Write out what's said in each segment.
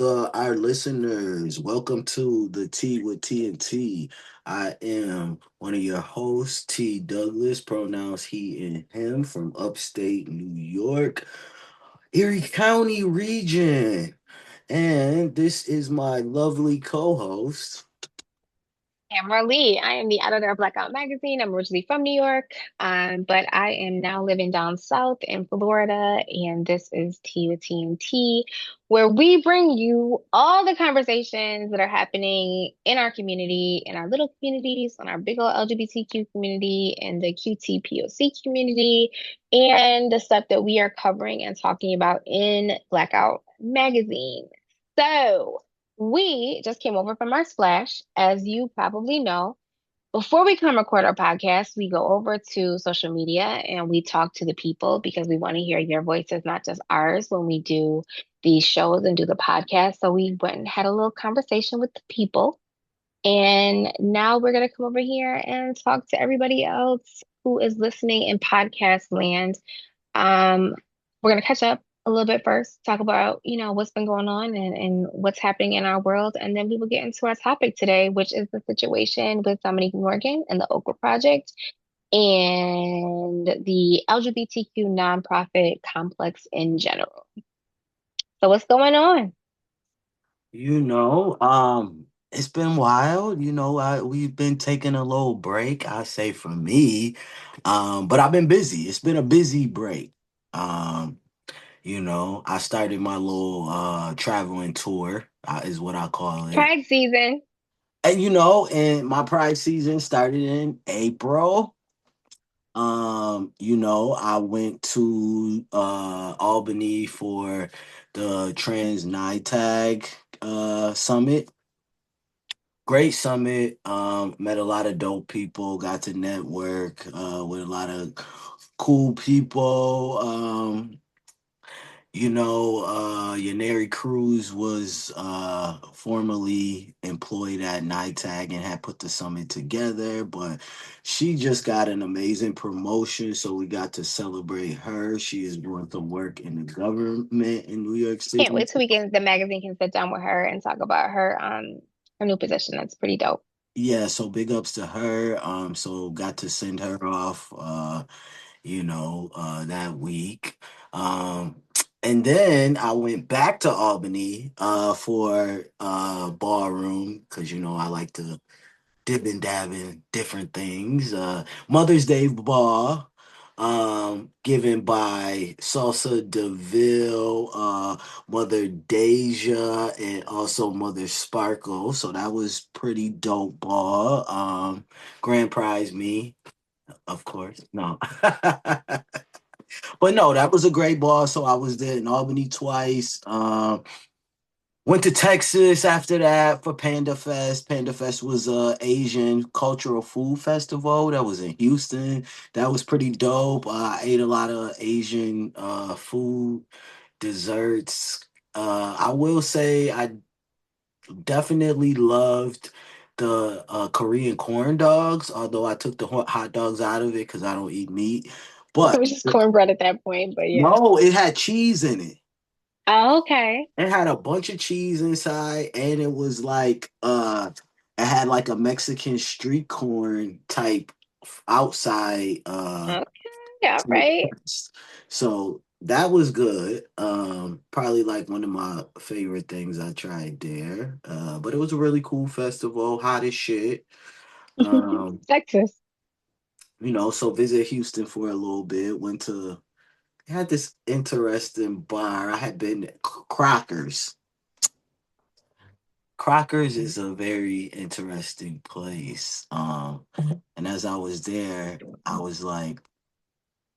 our listeners? Welcome to the Tea with TNT. I am one of your hosts, T. Douglas, pronouns he and him, from upstate New York, Erie County region. And this is my lovely co-host. Tamara Lee. I am the editor of Blackout Magazine. I'm originally from New York, but I am now living down south in Florida, and this is Tea with TNT, where we bring you all the conversations that are happening in our community, in our little communities, in our big old LGBTQ community, and the QTPOC community, and the stuff that we are covering and talking about in Blackout Magazine. So, we just came over from our splash, as you probably know. Before we come record our podcast, we go over to social media and we talk to the people because we want to hear your voices, not just ours, when we do these shows and do the podcast. So we went and had a little conversation with the people. And now we're going to come over here and talk to everybody else who is listening in podcast land. We're gonna catch up a little bit first, talk about, what's been going on and what's happening in our world, and then we will get into our topic today, which is the situation with Dominique Morgan and the Okra Project and the LGBTQ nonprofit complex in general. So what's going on? It's been wild. We've been taking a little break, I say for me. But I've been busy. It's been a busy break. Um, I started my little traveling tour, is what I call it. Pride season. And my pride season started in April. I went to Albany for the Trans NITAG summit. Great summit. Met a lot of dope people. Got to network with a lot of cool people. Yaneri Cruz was formerly employed at NITAG and had put the summit together, but she just got an amazing promotion, so we got to celebrate her. She is doing some work in the government in New York Can't City. wait till the magazine can sit down with her and talk about her new position. That's pretty dope. Yeah, so big ups to her. So got to send her off that week. And then I went back to Albany for ballroom because I like to dib and dab in different things. Mother's Day ball. Given by Salsa DeVille, Mother Deja, and also Mother Sparkle. So that was pretty dope ball. Grand prize me, of course. No. But no, that was a great ball. So I was there in Albany twice. Went to Texas after that for Panda Fest. Panda Fest was a Asian cultural food festival that was in Houston. That was pretty dope. I ate a lot of Asian food, desserts. I will say I definitely loved the Korean corn dogs, although I took the hot dogs out of it because I don't eat meat. It But was just cornbread at that point, but yeah. no, it had cheese in it. Oh, okay. It had a bunch of cheese inside, and it was like it had like a Mexican street corn type outside Okay. All right. so that was good. Probably like one of my favorite things I tried there. But it was a really cool festival, hot as shit. Um, Texas. so visit Houston for a little bit, went to had this interesting bar. I had been Crockers. Crockers is a very interesting place. And as I was there, I was like,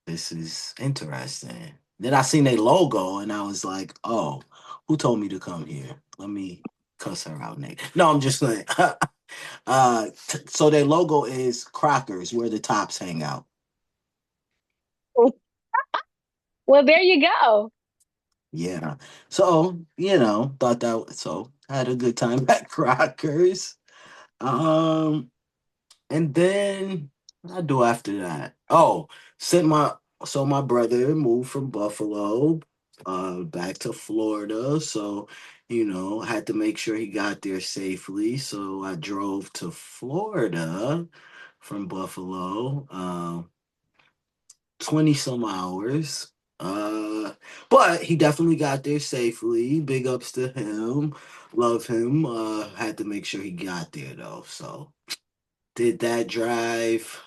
this is interesting. Then I seen their logo and I was like, oh, who told me to come here? Let me cuss her out, Nate. No, I'm just saying. So their logo is Crockers, where the tops hang out. Well, there you go. Yeah. So, thought that so I had a good time at Crockers. Um, And then what I do after that? Oh, sent my so my brother moved from Buffalo back to Florida. So, Had to make sure he got there safely. So I drove to Florida from Buffalo, 20 some hours. Uh, but he definitely got there safely. Big ups to him. Love him. Had to make sure he got there though. So did that drive.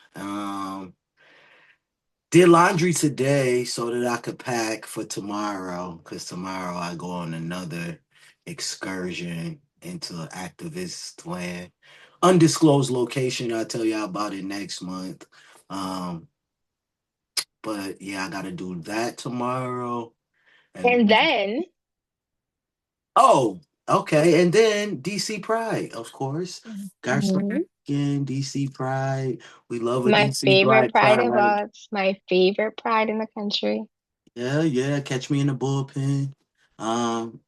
Did laundry today so that I could pack for tomorrow. Cause tomorrow I go on another excursion into activist land. Undisclosed location. I'll tell y'all about it next month. Um, but yeah, I gotta do that tomorrow. And And then oh, okay. And then DC Pride, of course. Got some mhm, again, DC Pride. We love a my DC favorite Black pride of Pride. all, it's my favorite pride in the country. Yeah, yeah. Catch me in the bullpen. Um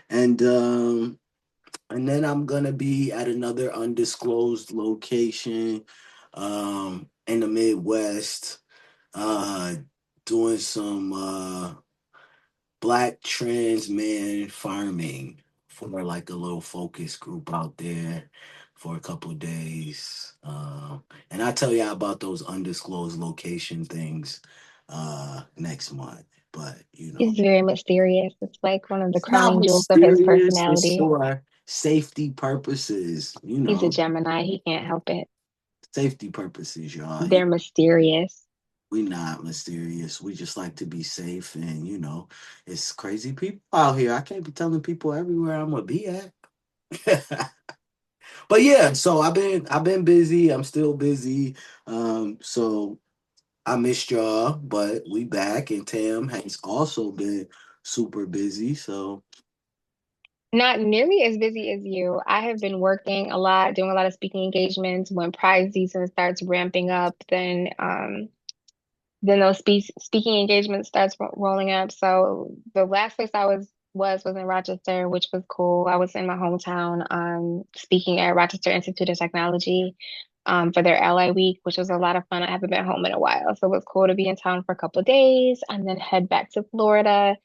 and um and then I'm gonna be at another undisclosed location in the Midwest, uh doing some black trans man farming for like a little focus group out there for a couple of days. And I tell you about those undisclosed location things next month. But He's very mysterious. It's like one of the it's not crowning jewels of his mysterious. It's personality. for safety purposes. He's a Gemini. He can't help it. Safety purposes, y'all. They're mysterious. We not mysterious. We just like to be safe, and it's crazy people out here. I can't be telling people everywhere I'm gonna be at. But yeah, so I've been busy. I'm still busy. So I missed y'all, but we back, and Tam has also been super busy. So Not nearly as busy as you. I have been working a lot, doing a lot of speaking engagements. When Pride season starts ramping up, then those speaking engagements starts rolling up. So the last place I was in Rochester, which was cool. I was in my hometown, speaking at Rochester Institute of Technology, for their Ally Week, which was a lot of fun. I haven't been home in a while, so it was cool to be in town for a couple of days and then head back to Florida.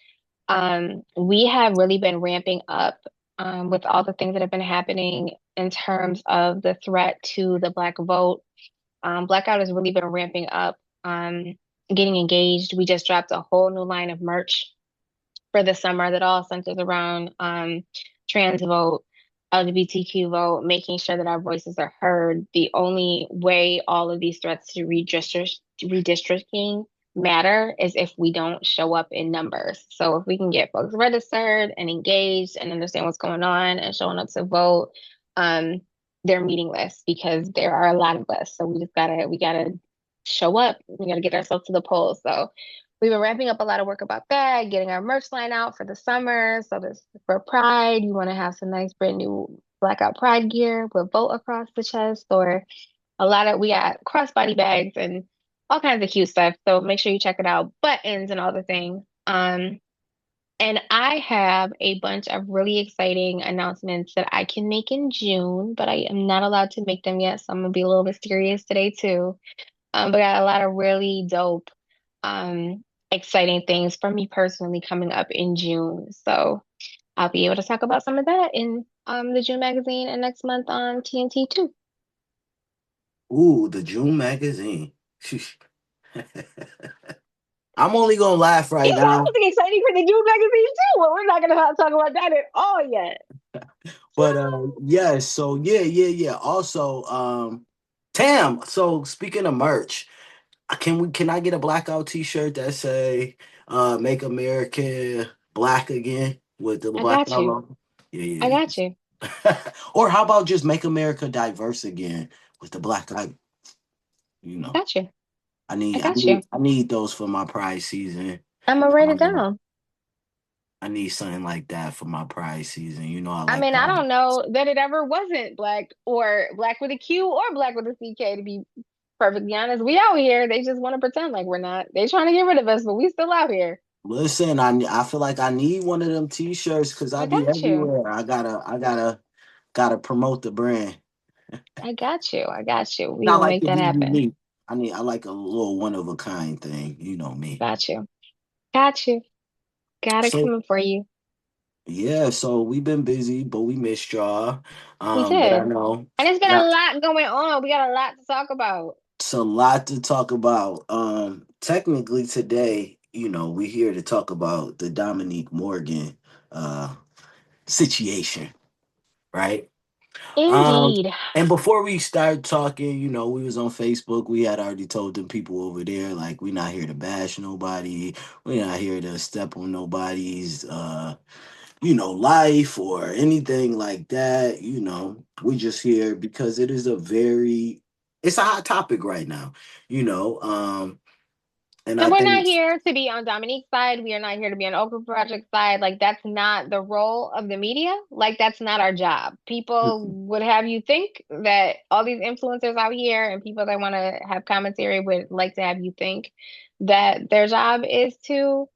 We have really been ramping up, with all the things that have been happening in terms of the threat to the Black vote. Blackout has really been ramping up, getting engaged. We just dropped a whole new line of merch for the summer that all centers around trans vote, LGBTQ vote, making sure that our voices are heard. The only way all of these threats to redistricting matter is if we don't show up in numbers. So if we can get folks registered and engaged and understand what's going on and showing up to vote, um, they're meaningless because there are a lot of us. So we gotta show up. We gotta get ourselves to the polls. So we've been wrapping up a lot of work about that, getting our merch line out for the summer. So this for Pride, you want to have some nice brand new blackout Pride gear with vote across the chest, or we got crossbody bags and all kinds of cute stuff. So make sure you check it out, buttons and all the things. And I have a bunch of really exciting announcements that I can make in June, but I am not allowed to make them yet. So I'm gonna be a little mysterious today too. But got a lot of really dope, exciting things for me personally coming up in June. So I'll be able to talk about some of that in the June magazine and next month on TNT too. ooh, the June magazine. I'm only gonna laugh Yeah, right got now. something exciting for the June magazine too. Well, we're not gonna talk about that at all yet. But yeah, so yeah, yeah, yeah. Also, Tam, so speaking of merch, can I get a blackout t-shirt that say make America black again with the I got blackout you. logo? Yeah, I yeah, got you. yeah. Or how about just make America diverse again with the black eye, you I know. got you. I I need I got need you. I need those for my pride season. I'm gonna write it Um, down. I need something like that for my pride season. I I like mean, I pride. don't know that it ever wasn't black or black with a Q or black with a CK, to be perfectly honest. We out here. They just want to pretend like we're not. They trying to get rid of us, but we still out here. Listen, I feel like I need one of them t-shirts because I I be got you. everywhere. I gotta promote the brand. I got you. I got you. We I will like make to that be happen. unique. I like a little one of a kind thing. You know me. Got you. Got you. Got it So coming for you. Yeah, so we've been busy, but we missed y'all. We But I did. know And it's been a that lot going on. We got a lot to talk about. it's a lot to talk about. Technically today, we're here to talk about the Dominique Morgan uh situation, right? Um, Indeed. and before we start talking, we was on Facebook. We had already told them people over there, like, we're not here to bash nobody. We're not here to step on nobody's life or anything like that. We're just here because it's a hot topic right now, you know. And I And we're not think here to be on Dominique's side. We are not here to be on Okra Project's side. Like, that's not the role of the media. Like, that's not our job. People would have you think that all these influencers out here and people that want to have commentary would like to have you think that their job is to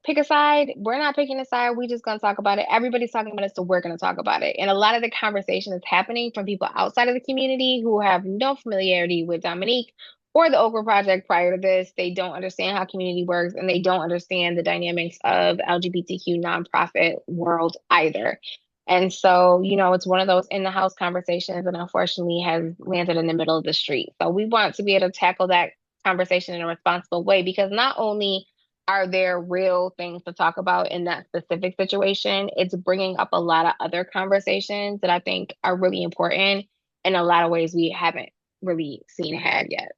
pick a side. We're not picking a side. We just gonna talk about it. Everybody's talking about it, so we're gonna talk about it. And a lot of the conversation is happening from people outside of the community who have no familiarity with Dominique or the Okra Project prior to this. They don't understand how community works and they don't understand the dynamics of LGBTQ nonprofit world either. And so, it's one of those in the house conversations and unfortunately has landed in the middle of the street. So we want to be able to tackle that conversation in a responsible way because not only are there real things to talk about in that specific situation? It's bringing up a lot of other conversations that I think are really important in a lot of ways we haven't really seen had yet.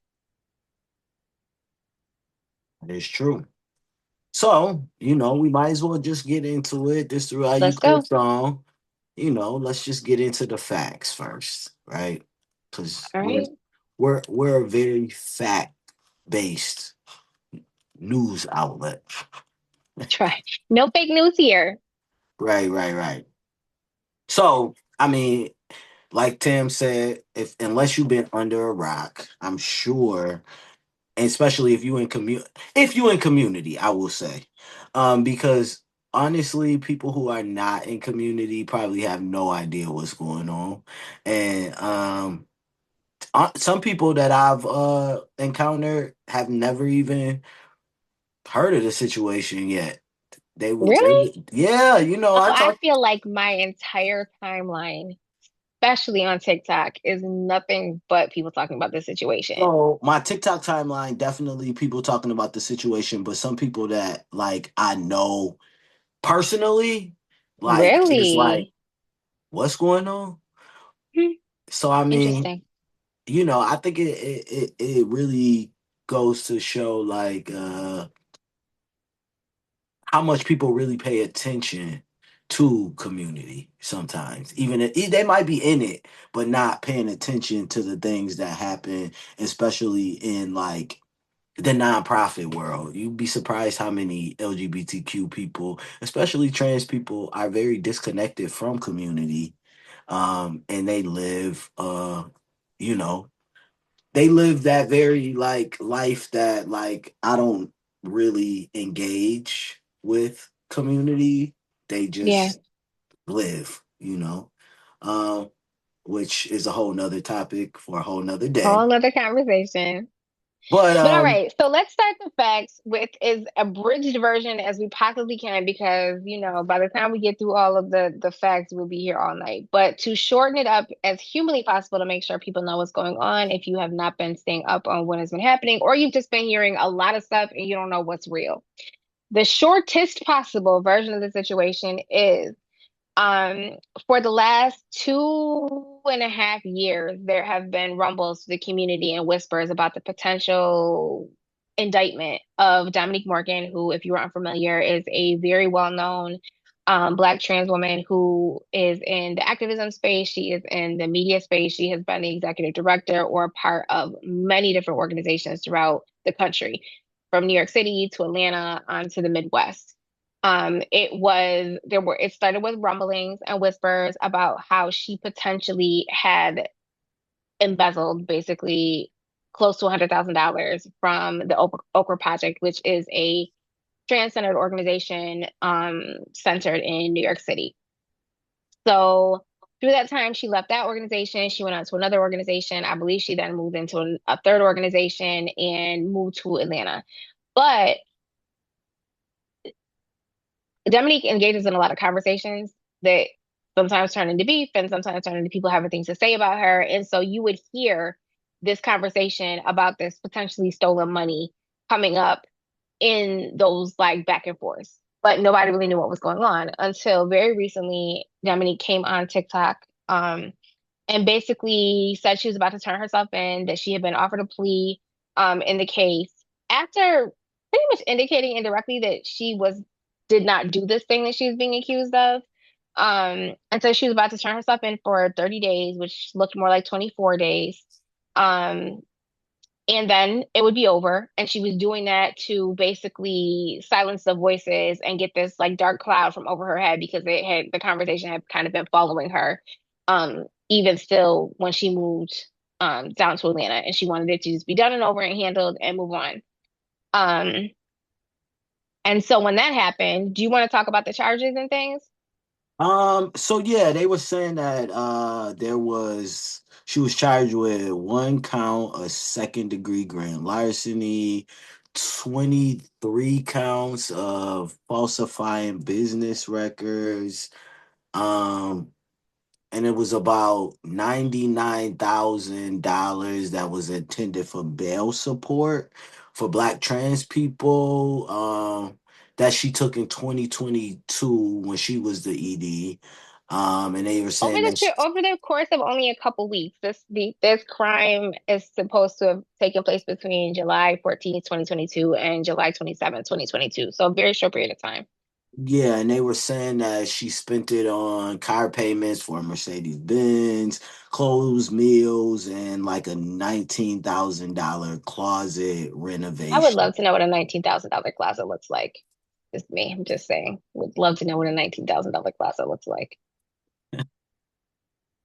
it's true. So, we might as well just get into it. This through how you Let's go. clicked on. Let's just get into the facts first, right? Because All we're right. we're we're a very fact based news outlet. Try. No fake news here. Right, right, right. So, I mean, like Tim said, if unless you've been under a rock, I'm sure, and especially if you in community, I will say, because honestly, people who are not in community probably have no idea what's going on, and some people that I've encountered have never even heard of the situation yet. Really? Yeah, Oh, I I talked. feel like my entire timeline, especially on TikTok, is nothing but people talking about this situation. So my TikTok timeline, definitely people talking about the situation, but some people that like I know personally, like is like, Really? what's going on? Hmm. So I mean, Interesting. I think it really goes to show like how much people really pay attention to community sometimes. Even if they might be in it, but not paying attention to the things that happen, especially in like the nonprofit world. You'd be surprised how many LGBTQ people, especially trans people, are very disconnected from community. And you know, they live that very like life that like I don't really engage with community. They Yeah. just live, which is a whole nother topic for a whole nother day. Whole nother conversation. But But all right, so let's start the facts with as abridged version as we possibly can because, by the time we get through all of the facts, we'll be here all night. But to shorten it up as humanly possible to make sure people know what's going on, if you have not been staying up on what has been happening, or you've just been hearing a lot of stuff and you don't know what's real. The shortest possible version of the situation is um, for the last 2.5 years, there have been rumbles to the community and whispers about the potential indictment of Dominique Morgan, who, if you are unfamiliar, is a very well-known Black trans woman who is in the activism space. She is in the media space. She has been the executive director or a part of many different organizations throughout the country, from New York City to Atlanta to the Midwest. It started with rumblings and whispers about how she potentially had embezzled basically close to $100,000 from the Okra Project, which is a trans-centered organization centered in New York City. So through that time, she left that organization. She went on to another organization. I believe she then moved into a third organization and moved to Atlanta. But Dominique engages in a lot of conversations that sometimes turn into beef and sometimes turn into people having things to say about her. And so you would hear this conversation about this potentially stolen money coming up in those like back and forth. But nobody really knew what was going on until very recently. Dominique came on TikTok and basically said she was about to turn herself in, that she had been offered a plea in the case after pretty much indicating indirectly that she was did not do this thing that she was being accused of. And so she was about to turn herself in for 30 days, which looked more like 24 days. Um, and then it would be over. And she was doing that to basically silence the voices and get this like dark cloud from over her head because the conversation had kind of been following her. Even still when she moved down to Atlanta and she wanted it to just be done and over and handled and move on. Um, and so when that happened, do you want to talk about the charges and things? So yeah, they were saying that she was charged with one count of second degree grand larceny, 23 counts of falsifying business records, um, and it was about $99,000 that was intended for bail support for Black trans people. That she took in 2022 when she was the ED. And they were saying that Over the course of only a couple weeks, this crime is supposed to have taken place between July 14th, 2022 and July 27th, 2022. So a very short period of time. yeah, and they were saying that she spent it on car payments for a Mercedes Benz, clothes, meals, and like a $19,000 closet I would renovation. love to know what a $19,000 closet looks like. Just me, I'm just saying. Would love to know what a $19,000 closet looks like.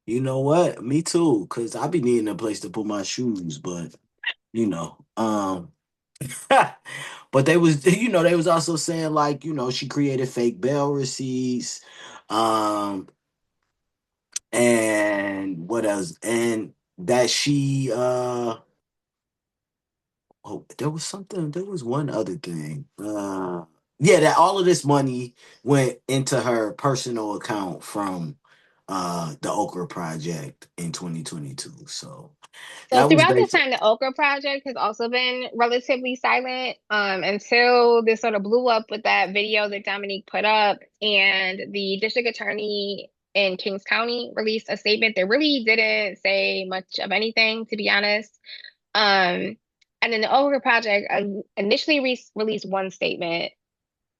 You know what? Me too, because I be needing a place to put my shoes, but you know, but they was they was also saying like, she created fake bail receipts, um, and what else? And that she oh, there was one other thing. Yeah, that all of this money went into her personal account from the Okra project in 2022. So So that was throughout this basically. time, the Okra project has also been relatively silent until this sort of blew up with that video that Dominique put up, and the district attorney in Kings County released a statement that really didn't say much of anything, to be honest. Um, and then the Okra project initially released one statement,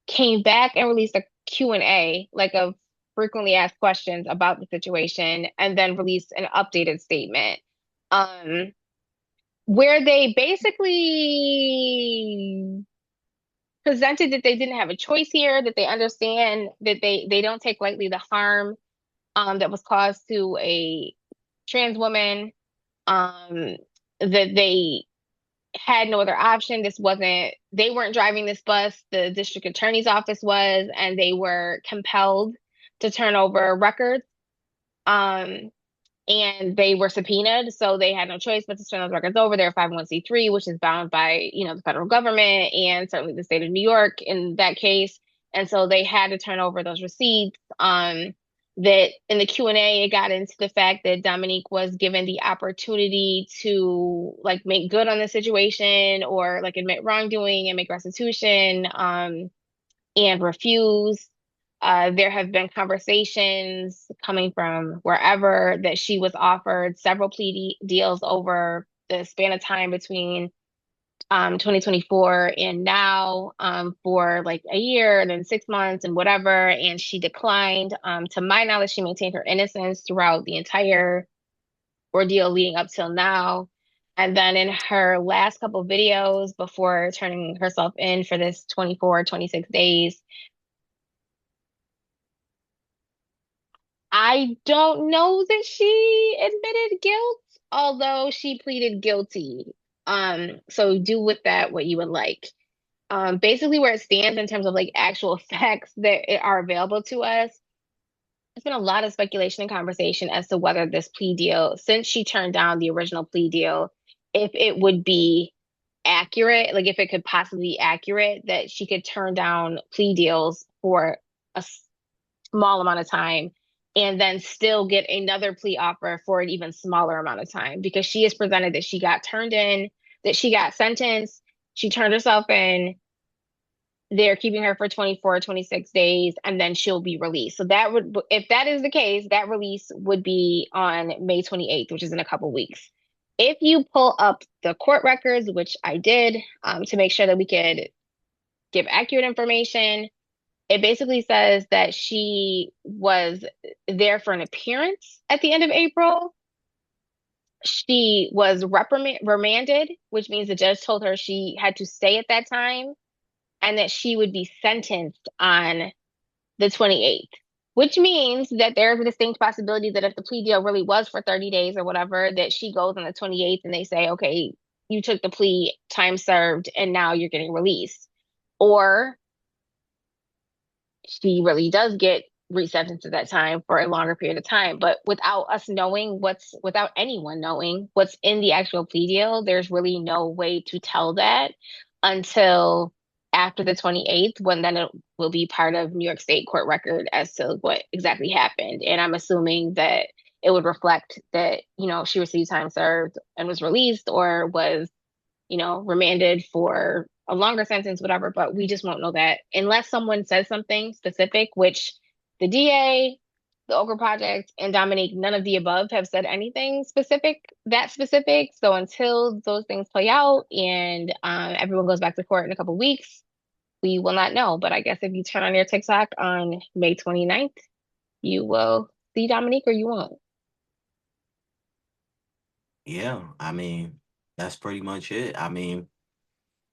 came back and released a Q&A, like of frequently asked questions about the situation, and then released an updated statement. Um, where they basically presented that they didn't have a choice here, that they understand that they don't take lightly the harm that was caused to a trans woman, um, that they had no other option. They weren't driving this bus, the district attorney's office was, and they were compelled to turn over records. Um, and they were subpoenaed, so they had no choice but to turn those records over. They're 501(c)(3), which is bound by, the federal government and certainly the state of New York in that case. And so they had to turn over those receipts. That in the Q&A, it got into the fact that Dominique was given the opportunity to like make good on the situation or like admit wrongdoing and make restitution. And refused. There have been conversations coming from wherever that she was offered several deals over the span of time between 2024 and now, for like a year and then 6 months and whatever. And she declined. To my knowledge, she maintained her innocence throughout the entire ordeal leading up till now. And then in her last couple videos before turning herself in for this 24, 26 days, I don't know that she admitted guilt, although she pleaded guilty. So do with that what you would like. Basically where it stands in terms of like actual facts that are available to us, there's been a lot of speculation and conversation as to whether this plea deal, since she turned down the original plea deal, if it would be accurate, like if it could possibly be accurate that she could turn down plea deals for a small amount of time and then still get another plea offer for an even smaller amount of time because she is presented that she got turned in, that she got sentenced, she turned herself in, they're keeping her for 24, 26 days, and then she'll be released. So that would, if that is the case, that release would be on May 28th, which is in a couple weeks. If you pull up the court records, which I did, to make sure that we could give accurate information, it basically says that she was there for an appearance at the end of April. She was remanded, which means the judge told her she had to stay at that time and that she would be sentenced on the 28th, which means that there's a distinct possibility that if the plea deal really was for 30 days or whatever, that she goes on the 28th and they say, okay, you took the plea, time served, and now you're getting released. Or she really does get resentenced at that time for a longer period of time. But without us knowing without anyone knowing what's in the actual plea deal, there's really no way to tell that until after the 28th, when then it will be part of New York State court record as to what exactly happened. And I'm assuming that it would reflect that, she received time served and was released or was remanded for a longer sentence, whatever, but we just won't know that unless someone says something specific, which the DA, the Okra Project, and Dominique, none of the above have said anything that specific. So until those things play out and everyone goes back to court in a couple of weeks, we will not know. But I guess if you turn on your TikTok on May 29th, you will see Dominique or you won't. Yeah, I mean, that's pretty much it. I mean,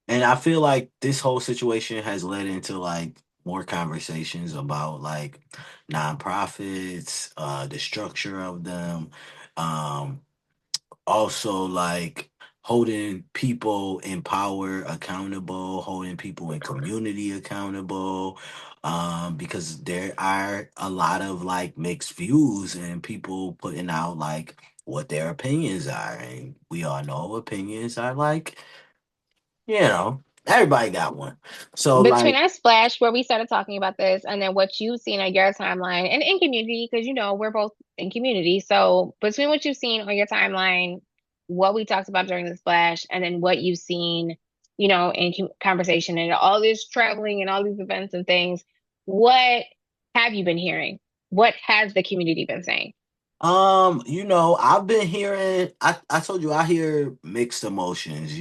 and I feel like this whole situation has led into like more conversations about like nonprofits, the structure of them, um, also like holding people in power accountable, holding people in community accountable, because there are a lot of like mixed views and people putting out like what their opinions are, and we all know opinions are like, everybody got one. So Between like, our splash where we started talking about this and then what you've seen on your timeline and in community, because we're both in community. So between what you've seen on your timeline, what we talked about during the splash, and then what you've seen, in conversation and all this traveling and all these events and things, what have you been hearing? What has the community been saying? I've been hearing, I told you I hear mixed emotions.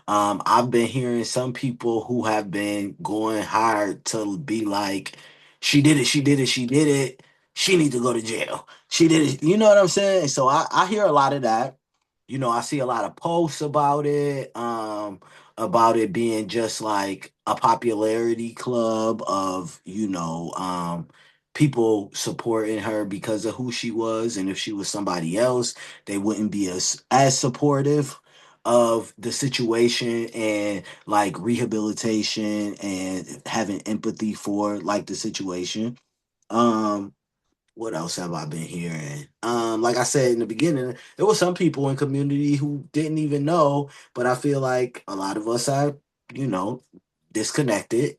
I've been hearing some people who have been going hard to be like, she did it, she did it, she did it, she need to go to jail. She did it, you know what I'm saying? So I hear a lot of that. I see a lot of posts about it being just like a popularity club of, people supporting her because of who she was, and if she was somebody else they wouldn't be as supportive of the situation and like rehabilitation and having empathy for like the situation. What else have I been hearing? Like I said in the beginning, there were some people in community who didn't even know, but I feel like a lot of us are, you know disconnected.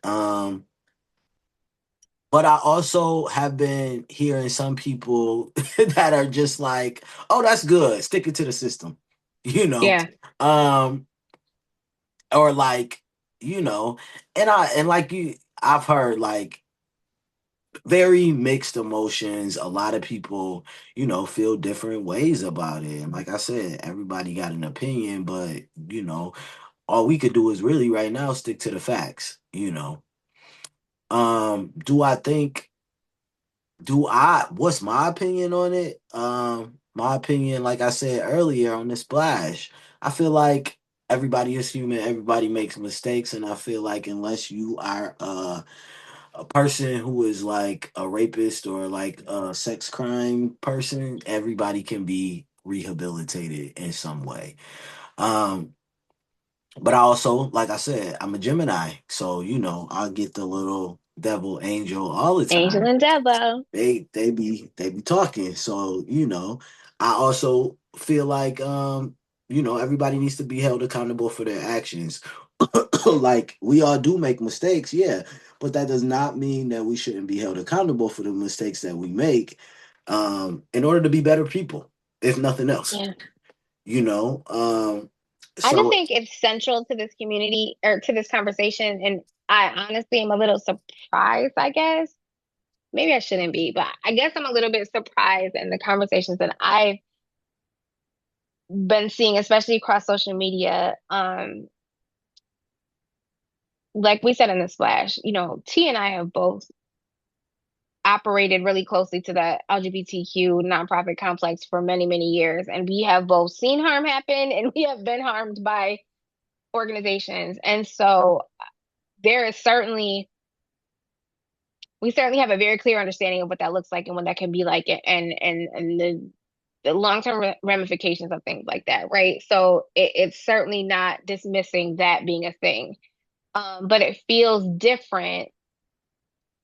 But I also have been hearing some people that are just like, "Oh, that's good. Stick it to the system," you know, Yeah. um, or like, you know, and like I've heard like very mixed emotions. A lot of people, feel different ways about it. And like I said, everybody got an opinion, but all we could do is really right now stick to the facts. Do I think Do I? What's my opinion on it? My opinion, like I said earlier on the splash, I feel like everybody is human. Everybody makes mistakes, and I feel like unless you are a person who is like a rapist or like a sex crime person, everybody can be rehabilitated in some way. Um, but I also, like I said, I'm a Gemini, so I get the little devil angel all the Angel time. and Devo. They be talking. So, I also feel like everybody needs to be held accountable for their actions. Like we all do make mistakes, yeah. but that does not mean that we shouldn't be held accountable for the mistakes that we make, in order to be better people, if nothing else. Yeah. You know, I just so think it's central to this community or to this conversation. And I honestly am a little surprised, I guess. Maybe I shouldn't be, but I guess I'm a little bit surprised in the conversations that I've been seeing, especially across social media. Like we said in the splash, T and I have both operated really closely to the LGBTQ nonprofit complex for many, many years. And we have both seen harm happen and we have been harmed by organizations. And so there is certainly, we certainly have a very clear understanding of what that looks like and what that can be like and the long-term ramifications of things like that, right? So it's certainly not dismissing that being a thing. But it feels different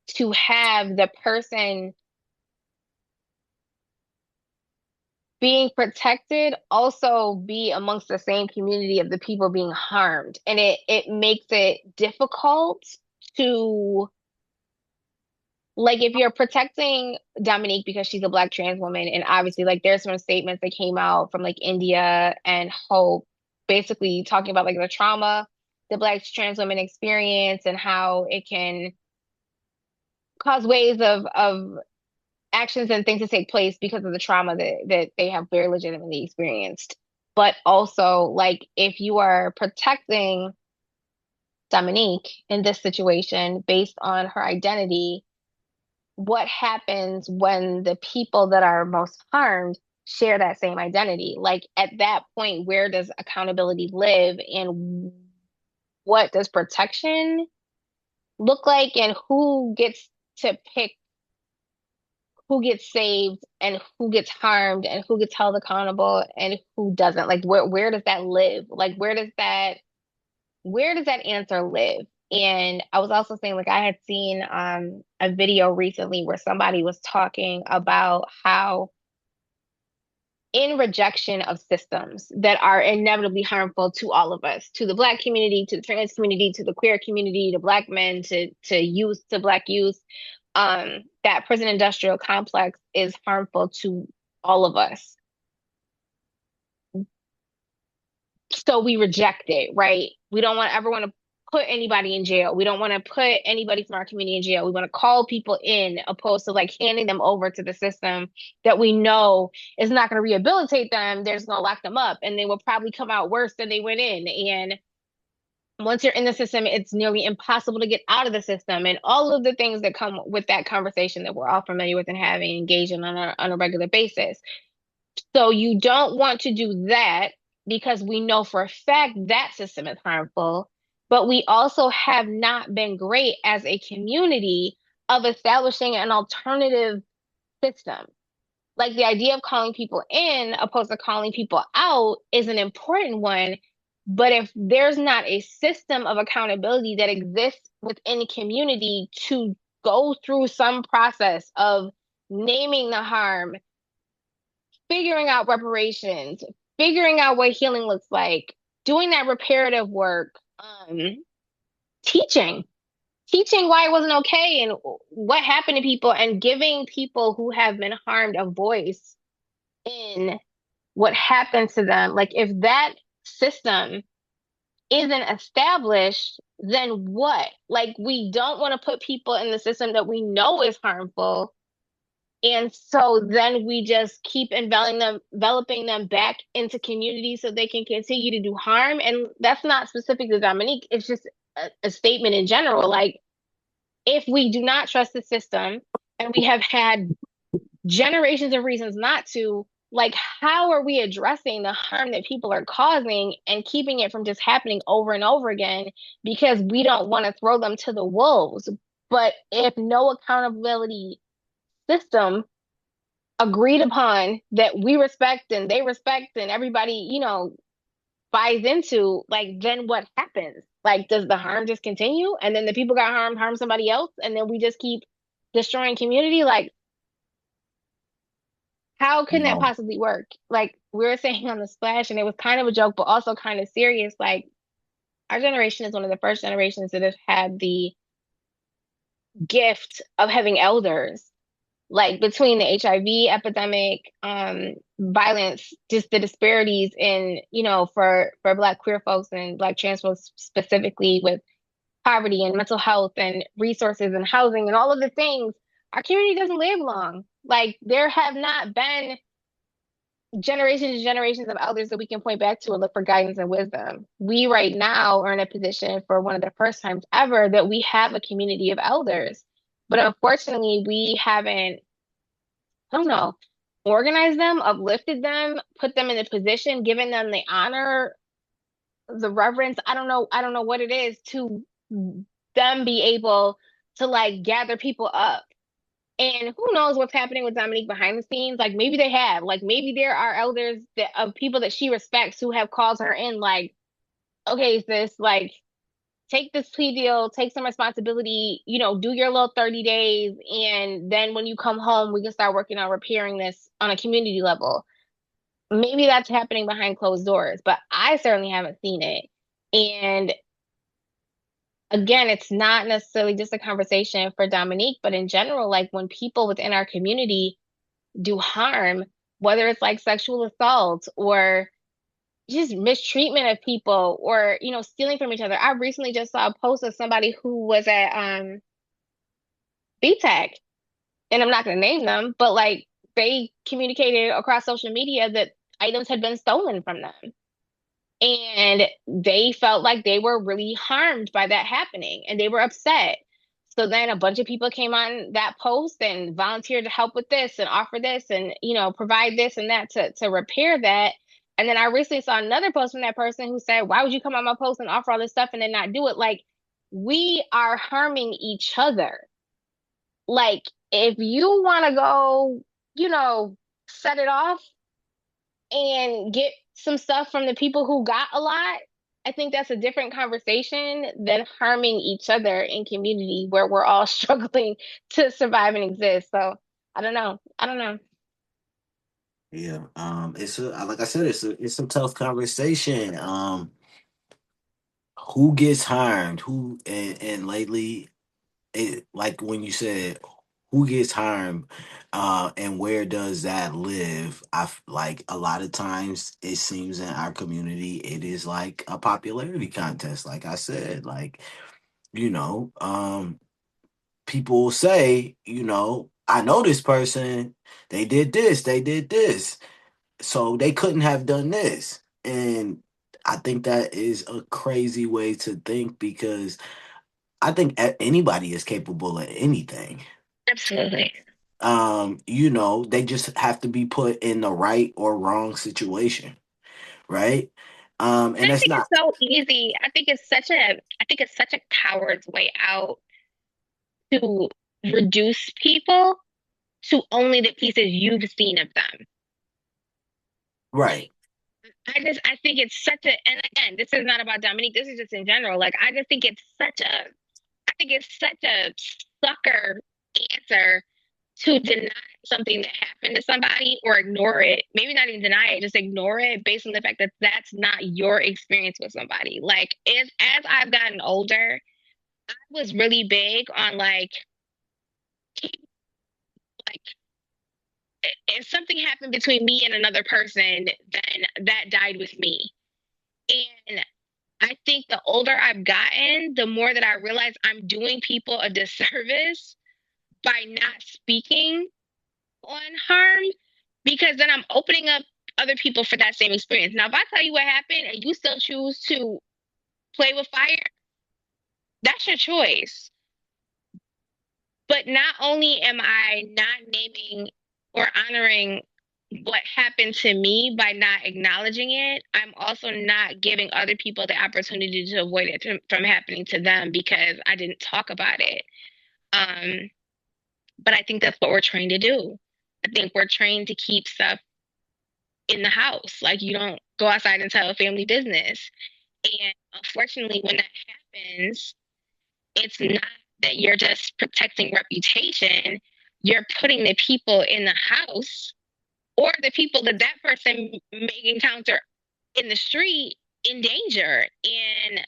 to have the person being protected also be amongst the same community of the people being harmed. And it makes it difficult to, like, if you're protecting Dominique because she's a black trans woman, and obviously like there's some statements that came out from like India and Hope basically talking about like the trauma the black trans women experience and how it can cause waves of actions and things to take place because of the trauma that they have very legitimately experienced. But also, like, if you are protecting Dominique in this situation based on her identity, what happens when the people that are most harmed share that same identity? Like, at that point, where does accountability live and what does protection look like and who gets to pick who gets saved and who gets harmed and who gets held accountable and who doesn't? Like where does that live? Like where does that answer live? And I was also saying like I had seen a video recently where somebody was talking about how in rejection of systems that are inevitably harmful to all of us, to the black community, to the trans community, to the queer community, to black men, to youth, to black youth, that prison industrial complex is harmful to all of us. So we reject it, right? We don't want ever want to put anybody in jail. We don't want to put anybody from our community in jail. We want to call people in opposed to like handing them over to the system that we know is not going to rehabilitate them. They're just going to lock them up and they will probably come out worse than they went in. And once you're in the system, it's nearly impossible to get out of the system. And all of the things that come with that conversation that we're all familiar with and having engaging on a regular basis. So you don't want to do that because we know for a fact that system is harmful, but we also have not been great as a community of establishing an alternative system. Like the idea of calling people in opposed to calling people out is an important one. But if there's not a system of accountability that exists within the community to go through some process of naming the harm, figuring out reparations, figuring out what healing looks like, doing that reparative work, teaching, teaching why it wasn't okay and what happened to people, and giving people who have been harmed a voice in what happened to them. Like, if that system isn't established, then what? Like, we don't want to put people in the system that we know is harmful. And so then we just keep enveloping them back into community so they can continue to do harm. And that's not specific to Dominique. It's just a statement in general. Like, if we do not trust the system and we have had generations of reasons not to, like, how are we addressing the harm that people are causing and keeping it from just happening over and over again because we don't want to throw them to the wolves? But if no accountability system agreed upon that we respect and they respect and everybody, buys into, like, then what happens? Like, does the harm just continue? And then the people got harmed, harm somebody else, and then we just keep destroying community? Like, how can that no, possibly work? Like we were saying on the splash, and it was kind of a joke, but also kind of serious. Like, our generation is one of the first generations that have had the gift of having elders. Like between the HIV epidemic, violence, just the disparities in, for Black queer folks and Black trans folks specifically with poverty and mental health and resources and housing and all of the things, our community doesn't live long. Like there have not been generations and generations of elders that we can point back to and look for guidance and wisdom. We right now are in a position for one of the first times ever that we have a community of elders. But unfortunately, we haven't, I don't know, organized them, uplifted them, put them in a position, given them the honor, the reverence. I don't know what it is to them be able to like gather people up. And who knows what's happening with Dominique behind the scenes? Like maybe they have, like maybe there are elders that of people that she respects who have called her in, like, okay, sis, like take this plea deal, take some responsibility, do your little 30 days, and then when you come home, we can start working on repairing this on a community level. Maybe that's happening behind closed doors, but I certainly haven't seen it. And again, it's not necessarily just a conversation for Dominique, but in general, like when people within our community do harm, whether it's like sexual assault or just mistreatment of people or, stealing from each other. I recently just saw a post of somebody who was at BTEC, and I'm not going to name them, but like they communicated across social media that items had been stolen from them. And they felt like they were really harmed by that happening and they were upset. So then a bunch of people came on that post and volunteered to help with this and offer this and, provide this and that to repair that. And then I recently saw another post from that person who said, why would you come on my post and offer all this stuff and then not do it? Like, we are harming each other. Like, if you want to go, set it off, and get some stuff from the people who got a lot, I think that's a different conversation than harming each other in community where we're all struggling to survive and exist. So I don't know. I don't know. Yeah. Like I said, it's a tough conversation. Who gets harmed? And lately, like when you said who gets harmed, and where does that live? Like a lot of times it seems in our community it is like a popularity contest. Like I said, like you know, um, people will say, I know this person. They did this, so they couldn't have done this, and I think that is a crazy way to think because I think anybody is capable of anything. Absolutely. They just have to be put in the right or wrong situation, right? And And I that's think it's not so easy. I think it's such a coward's way out to reduce people to only the pieces you've seen of them. right. Like I think it's such a, and again, this is not about Dominique, this is just in general. Like I just think it's such a I think it's such a sucker answer to deny something that happened to somebody or ignore it. Maybe not even deny it, just ignore it based on the fact that that's not your experience with somebody. Like as I've gotten older, I was really big on like if something happened between me and another person, then that died with me. And I think the older I've gotten, the more that I realize I'm doing people a disservice by not speaking on harm because then I'm opening up other people for that same experience. Now, if I tell you what happened and you still choose to play with fire, that's your choice. But not only am I not naming or honoring what happened to me by not acknowledging it, I'm also not giving other people the opportunity to avoid it from happening to them because I didn't talk about it. Um, but I think that's what we're trained to do. I think we're trained to keep stuff in the house. Like you don't go outside and tell a family business. And unfortunately, when that happens, it's not that you're just protecting reputation. You're putting the people in the house or the people that that person may encounter in the street in danger. And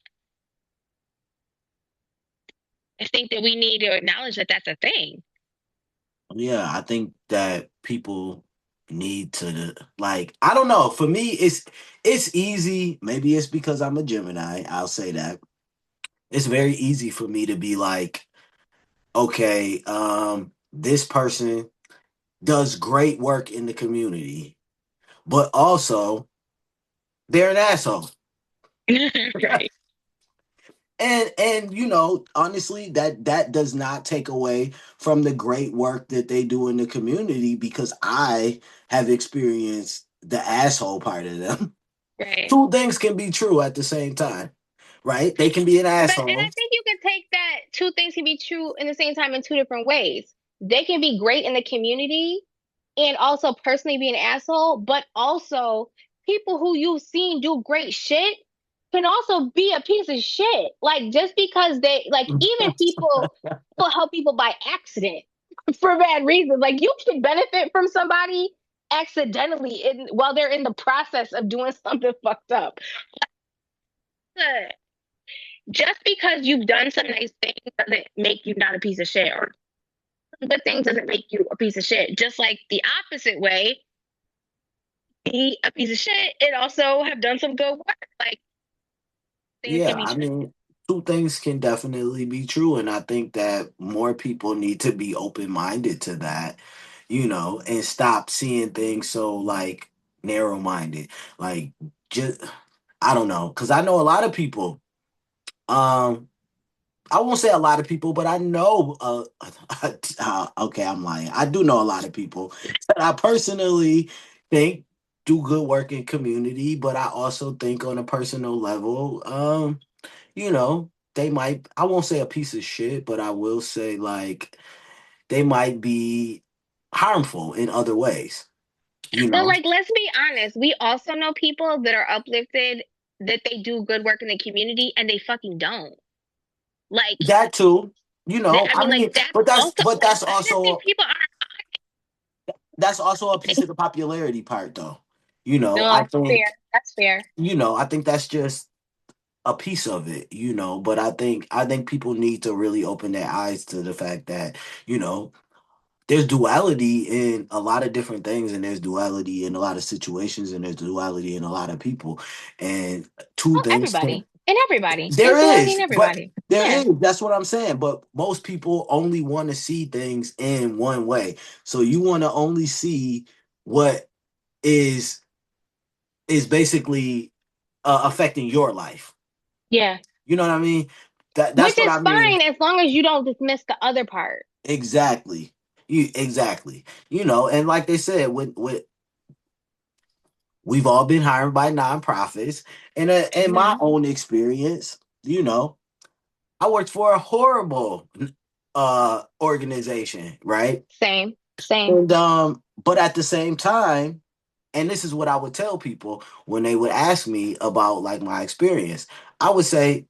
I think that we need to acknowledge that that's a thing. Yeah, I think that people need to like I don't know. For me, it's easy. Maybe it's because I'm a Gemini. I'll say that. It's very easy for me to be like, okay, this person does great work in the community, but also they're an asshole. Right. And you know, honestly, that does not take away from the great work that they do in the community because I have experienced the asshole part of them. Right. Two things can be true at the same time, right? They can be an And I asshole. think you can take that two things can be true in the same time in two different ways. They can be great in the community and also personally be an asshole, but also people who you've seen do great shit can also be a piece of shit. Like just because they like even people will help people by accident for bad reasons. Like you can benefit from somebody accidentally while they're in the process of doing something fucked up. Just because you've done some nice things doesn't make you not a piece of shit, or good things doesn't make you a piece of shit. Just like the opposite way, be a piece of shit and also have done some good work. Like things Yeah, can be I true. mean, two things can definitely be true, and I think that more people need to be open-minded to that, you know, and stop seeing things so like narrow-minded. Like just I don't know, because I know a lot of people. Um, I won't say a lot of people, but I know. Okay, I'm lying. I do know a lot of people that I personally think do good work in community, but I also think on a personal level, you know, they might. I won't say a piece of shit, but I will say like they might be harmful in other ways. You But know, like, let's be honest, we also know people that are uplifted that they do good work in the community and they fucking don't. Like, that too. You know, I I mean, like mean, that's also but like I just think people aren't. that's also a piece of the popularity part, though. You know, No, I that's fair. think That's fair. I think that's just a piece of it, you know, but I think people need to really open their eyes to the fact that, you know, there's duality in a lot of different things and there's duality in a lot of situations and there's duality in a lot of people. And two Oh, things can everybody. And everybody. there There's duality in is, but everybody. there Yeah. is, that's what I'm saying. But most people only want to see things in one way. So you want to only see what is basically affecting your life. Yeah. You know what I mean? That's Which what is I mean. fine as long as you don't dismiss the other part. Exactly. You exactly. You know, and like they said, with we've all been hired by nonprofits, and in my Hmm. own experience, you know, I worked for a horrible organization, right? Same. Same. And but at the same time, and this is what I would tell people when they would ask me about like my experience, I would say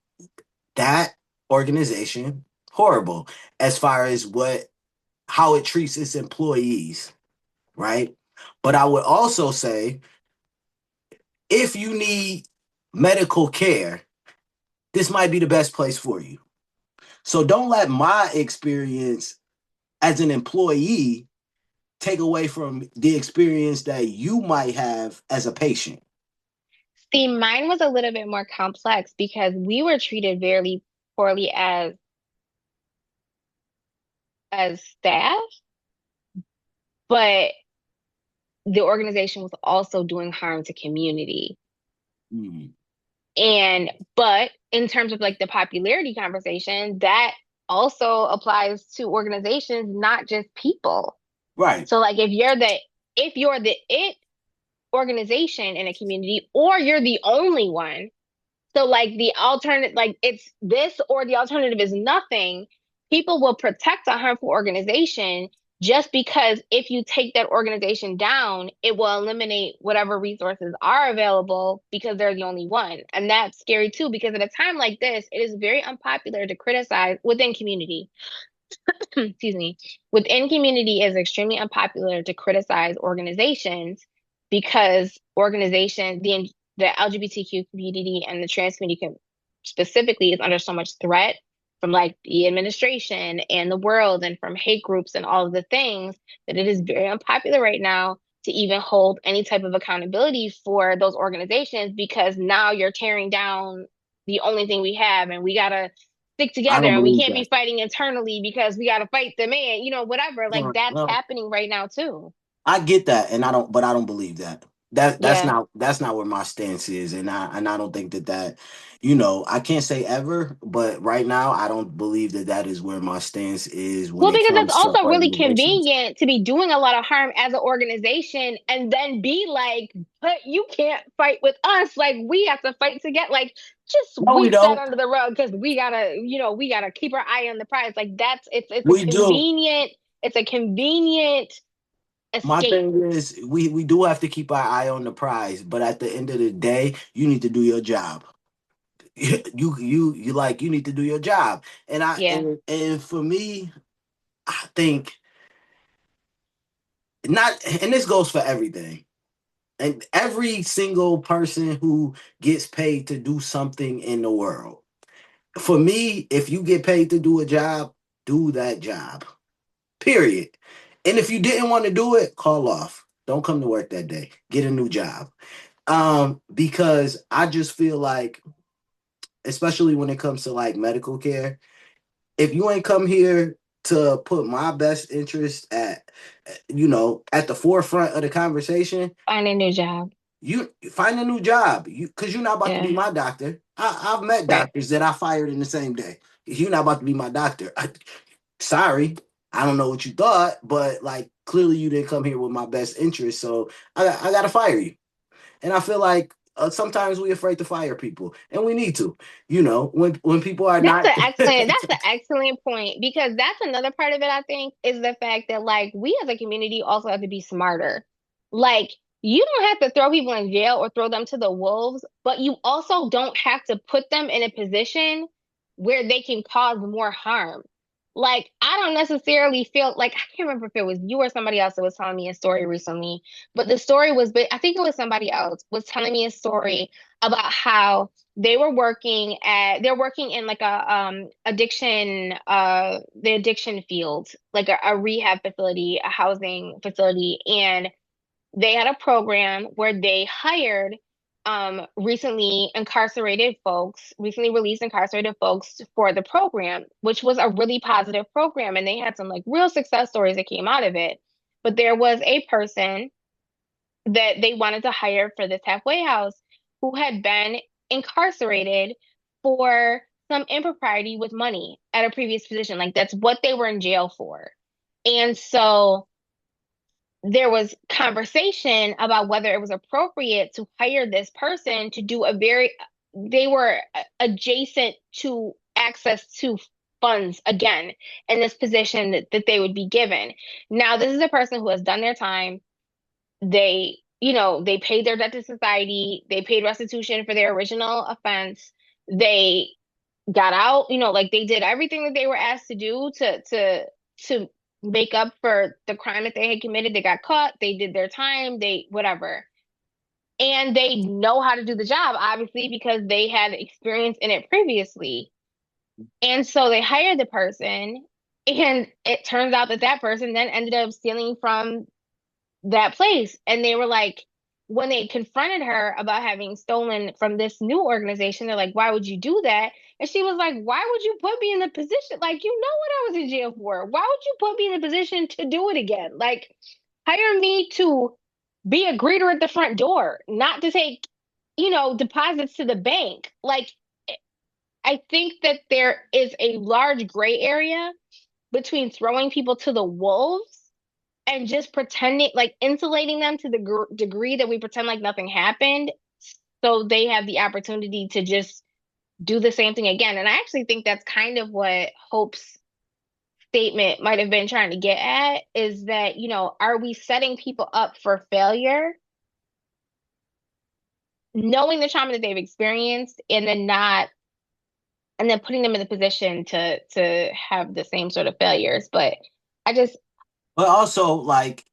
that organization horrible as far as what how it treats its employees, right? But I would also say if you need medical care, this might be the best place for you. So don't let my experience as an employee take away from the experience that you might have as a patient. See, mine was a little bit more complex because we were treated very poorly as staff, but the organization was also doing harm to community. Mm, And but in terms of like the popularity conversation, that also applies to organizations, not just people. right. So like if you're the it organization in a community or you're the only one. So like the alternate, like it's this or the alternative is nothing. People will protect a harmful organization just because if you take that organization down, it will eliminate whatever resources are available because they're the only one. And that's scary too, because at a time like this, it is very unpopular to criticize within community. Excuse me. Within community, it is extremely unpopular to criticize organizations because the LGBTQ community and the trans community specifically is under so much threat. from like the administration and the world and from hate groups and all of the things that it is very unpopular right now to even hold any type of accountability for those organizations because now you're tearing down the only thing we have and we gotta stick I together don't and we believe can't be that. fighting internally because we gotta fight the man, whatever. Like No, that's no, happening right now too. I get that, and I don't believe that. Yeah. That's not where my stance is, and I don't think that I can't say ever, but right now I don't believe that is where my stance is when Well, it because it's comes to also really organizations. convenient to be doing a lot of harm as an organization and then be like, but you can't fight with us. Like, we have to fight together. Like, just No, we sweep that don't. under the rug because we gotta keep our eye on the prize. Like, We do. it's a convenient My escape. thing is, we do have to keep our eye on the prize, but at the end of the day, you need to do your job. You need to do your job, Yeah. and for me, I think not, and this goes for everything. And every single person who gets paid to do something in the world. For me, if you get paid to do a job, do that job. Period. And if you didn't want to do it, call off. Don't come to work that day. Get a new job. Because I just feel like, especially when it comes to like medical care, if you ain't come here to put my best interest at the forefront of the conversation, Find a new job. you find a new job. Because you're not about to be Yeah. my doctor. I've met Right. doctors that I fired in the same day. You're not about to be my doctor. Sorry, I don't know what you thought, but like clearly you didn't come here with my best interest, so I got to fire you. And I feel like sometimes we're afraid to fire people, and we need to. When people are not. That's an excellent point because that's another part of it, I think, is the fact that like we as a community also have to be smarter. Like you don't have to throw people in jail or throw them to the wolves, but you also don't have to put them in a position where they can cause more harm. Like I don't necessarily feel like I can't remember if it was you or somebody else that was telling me a story recently, but the story was, but I think it was somebody else was telling me a story about how they're working in like a addiction the addiction field, like a rehab facility, a housing facility, and they had a program where they hired recently released incarcerated folks for the program, which was a really positive program, and they had some like real success stories that came out of it. But there was a person that they wanted to hire for this halfway house who had been incarcerated for some impropriety with money at a previous position. Like that's what they were in jail for. And so there was conversation about whether it was appropriate to hire this person to do they were adjacent to access to funds again in this position that they would be given. Now, this is a person who has done their time. They paid their debt to society, they paid restitution for their original offense, they got out, like they did everything that they were asked to do to make up for the crime that they had committed. They got caught, they did their time, they whatever. And they know how to do the job, obviously, because they had experience in it previously. And so they hired the person, and it turns out that that person then ended up stealing from that place. And they were like, when they confronted her about having stolen from this new organization, they're like, why would you do that? And she was like, why would you put me in the position? Like, you know what I was in jail for? Why would you put me in a position to do it again? Like, hire me to be a greeter at the front door, not to take, deposits to the bank. Like, I think that there is a large gray area between throwing people to the wolves and just pretending, like insulating them to the degree that we pretend like nothing happened, so they have the opportunity to just do the same thing again. And I actually think that's kind of what Hope's statement might have been trying to get at is that, are we setting people up for failure, knowing the trauma that they've experienced, and then putting them in the position to have the same sort of failures. But I just But also, like,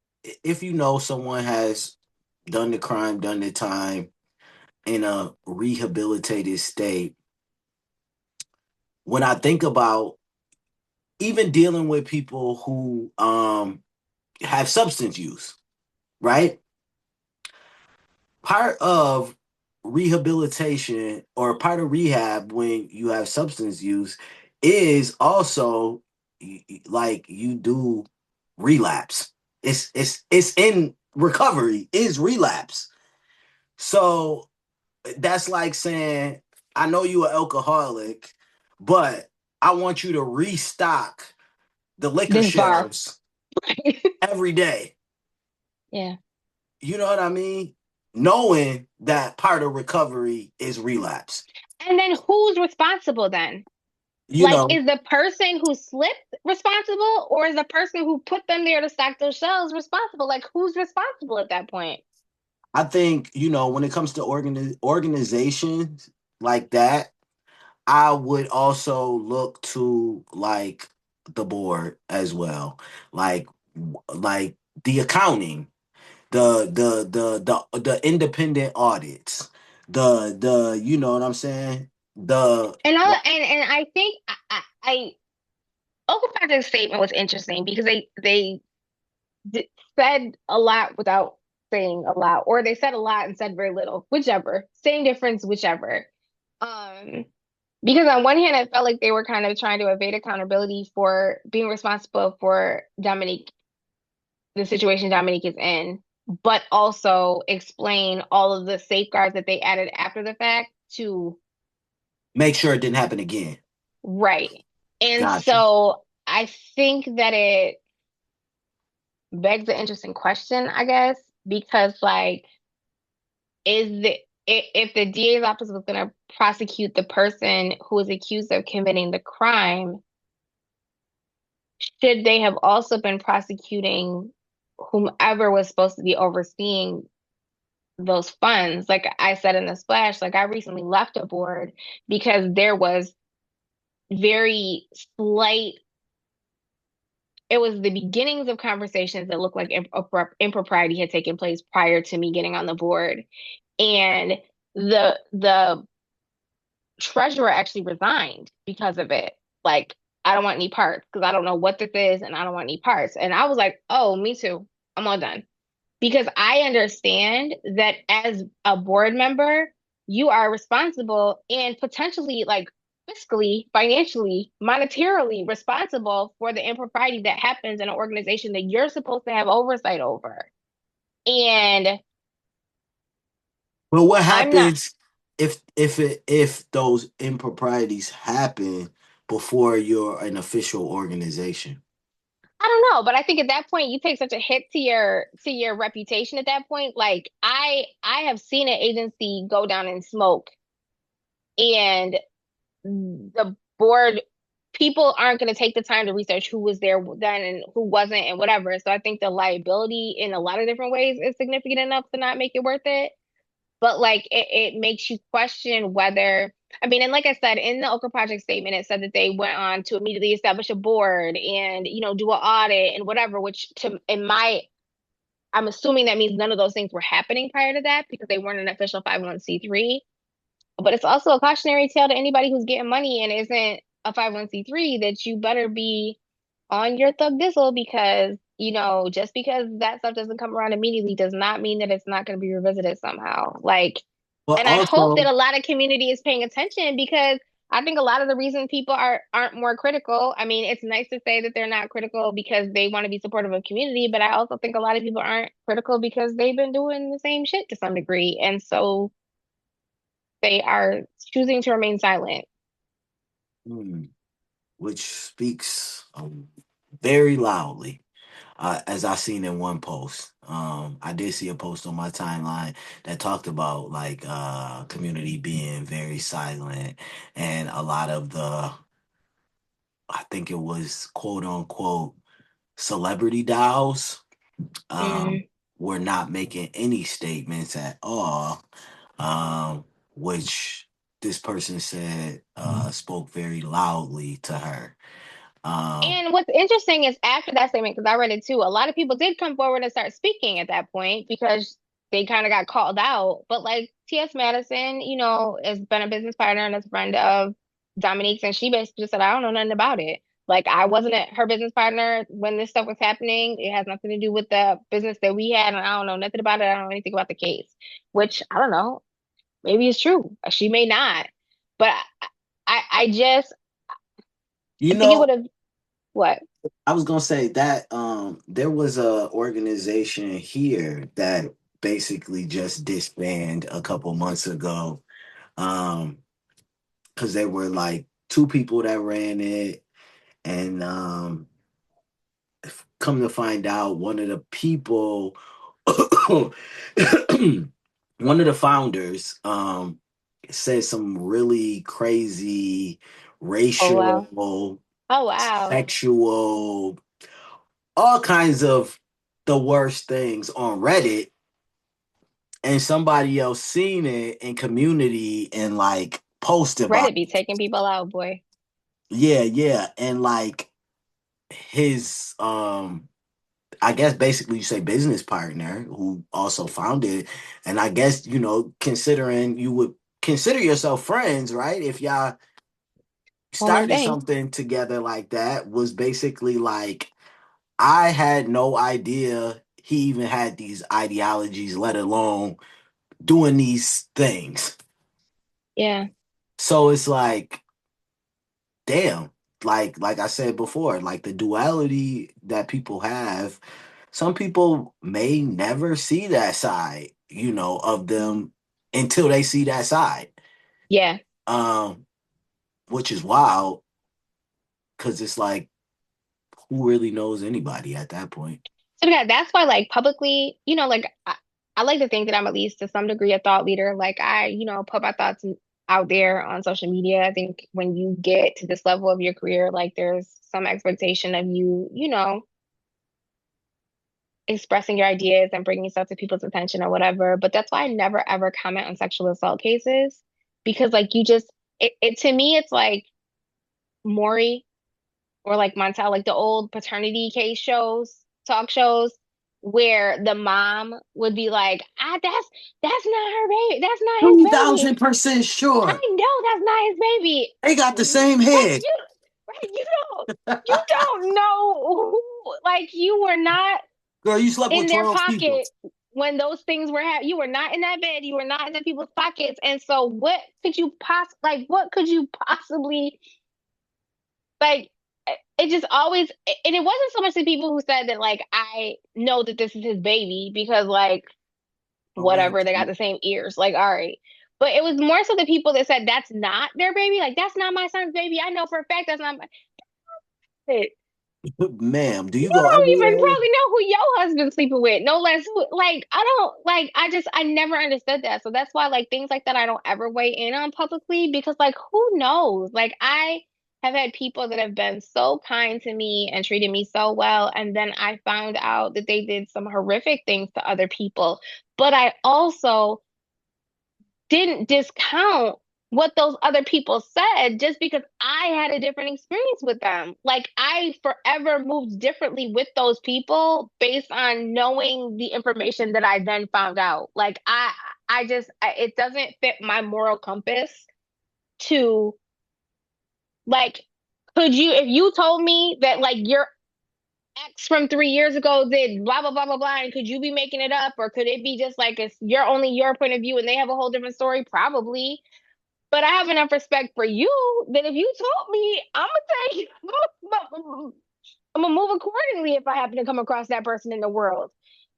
if someone has done the crime, done the time in a rehabilitated state, when I think about even dealing with people who have substance use, right? Part of rehabilitation or part of rehab when you have substance use is also like you do relapse. It's in recovery is relapse. So that's like saying, I know you're an alcoholic, but I want you to restock the liquor This bar. shelves every day. Yeah. You know what I mean? Knowing that part of recovery is relapse. And then who's responsible then? You Like, know, is the person who slipped responsible, or is the person who put them there to stack those shelves responsible? Like, who's responsible at that point? I think, when it comes to organizations like that, I would also look to like the board as well. Like like the accounting, the independent audits, the you know what I'm saying? The And I think I Okra Project's statement was interesting because they said a lot without saying a lot, or they said a lot and said very little, whichever. Same difference, whichever. Um, because on one hand, I felt like they were kind of trying to evade accountability for being responsible for Dominique, the situation Dominique is in, but also explain all of the safeguards that they added after the fact to make sure it didn't happen again. right. And Gotcha. so I think that it begs an interesting question, I guess, because like, is the if the DA's office was going to prosecute the person who is accused of committing the crime, should they have also been prosecuting whomever was supposed to be overseeing those funds? Like I said in the splash, like I recently left a board because there was very slight, it was the beginnings of conversations that looked like impropriety had taken place prior to me getting on the board. And the treasurer actually resigned because of it. Like, I don't want any parts because I don't know what this is and I don't want any parts. And I was like, oh, me too. I'm all done. Because I understand that as a board member, you are responsible and potentially like fiscally, financially, monetarily responsible for the impropriety that happens in an organization that you're supposed to have oversight over. And But what I'm not, happens if those improprieties happen before you're an official organization? I don't know, but I think at that point you take such a hit to your reputation at that point. Like I have seen an agency go down in smoke and the board people aren't going to take the time to research who was there then and who wasn't and whatever. So I think the liability in a lot of different ways is significant enough to not make it worth it. But like it makes you question whether, I mean, and like I said, in the Okra Project statement, it said that they went on to immediately establish a board and, do an audit and whatever, which I'm assuming that means none of those things were happening prior to that because they weren't an official 501(c)(3). But it's also a cautionary tale to anybody who's getting money and isn't a 501(c)(3) that you better be on your thug dizzle because, just because that stuff doesn't come around immediately does not mean that it's not going to be revisited somehow. Like, But and I hope that also, a lot of community is paying attention because I think a lot of the reason people aren't more critical. I mean, it's nice to say that they're not critical because they want to be supportive of community, but I also think a lot of people aren't critical because they've been doing the same shit to some degree. And so they are choosing to remain silent. hmm, which speaks very loudly, as I seen in one post. I did see a post on my timeline that talked about like community being very silent and a lot of the, I think it was quote unquote celebrity dials, Mm. were not making any statements at all, um, which this person said spoke very loudly to her. Um, And what's interesting is after that statement, because I read it too, a lot of people did come forward and start speaking at that point because they kind of got called out. But like T.S. Madison, has been a business partner and a friend of. Dominique, and she basically just said, I don't know nothing about it. Like, I wasn't her business partner when this stuff was happening. It has nothing to do with the business that we had, and I don't know nothing about it. I don't know anything about the case, which I don't know. Maybe it's true. She may not. But I just, You I think it know, would have, what? I was gonna say that there was a organization here that basically just disbanded a couple months ago. Um, because there were like two people that ran it, and come to find out, one of the people, one of the founders, said some really crazy Oh, wow. racial, Oh, wow. sexual, all kinds of the worst things on Reddit, and somebody else seen it in community and like posted about Reddit be taking people out, boy. yeah, yeah, and like his I guess basically you say business partner who also founded, and I guess considering you would consider yourself friends, right? If y'all One would started think. something together like that, was basically like I had no idea he even had these ideologies, let alone doing these things. Yeah. So it's like, damn, like I said before, like the duality that people have, some people may never see that side, of them until they see that side. Yeah. Um, which is wild because it's like, who really knows anybody at that point? So yeah, that's why like publicly, like I like to think that I'm at least to some degree a thought leader. Like I, put my thoughts out there on social media. I think when you get to this level of your career, like there's some expectation of you, expressing your ideas and bringing stuff to people's attention or whatever. But that's why I never ever comment on sexual assault cases because like you just it to me it's like Maury or like Montel, like the old paternity case shows, talk shows, where the mom would be like, ah, that's not her baby, that's not his baby. 1000% I sure. know that's not his baby. They got the same Like head. you, right? You don't know who, like you were not Girl, you slept with in their 12 people. pocket when those things were happening. You were not in that bed. You were not in the people's pockets. And so, what could you possibly like it just always and it wasn't so much the people who said that like I know that this is his baby because like Oh, man. whatever they got the same ears like all right, but it was more so the people that said that's not their baby, like that's not my son's baby, I know for a fact that's not my it. Ma'am, do You you go don't even everywhere? probably know who your husband's sleeping with, no less like I don't like I never understood that, so that's why like things like that I don't ever weigh in on publicly because like who knows, like I have had people that have been so kind to me and treated me so well and then I found out that they did some horrific things to other people, but I also didn't discount what those other people said just because I had a different experience with them. Like I forever moved differently with those people based on knowing the information that I then found out. Like it doesn't fit my moral compass to like, could you, if you told me that like your ex from 3 years ago did blah blah blah blah blah, and could you be making it up, or could it be just like it's your only your point of view and they have a whole different story? Probably. But I have enough respect for you that if you told me, I'm gonna take, I'm gonna move accordingly if I happen to come across that person in the world,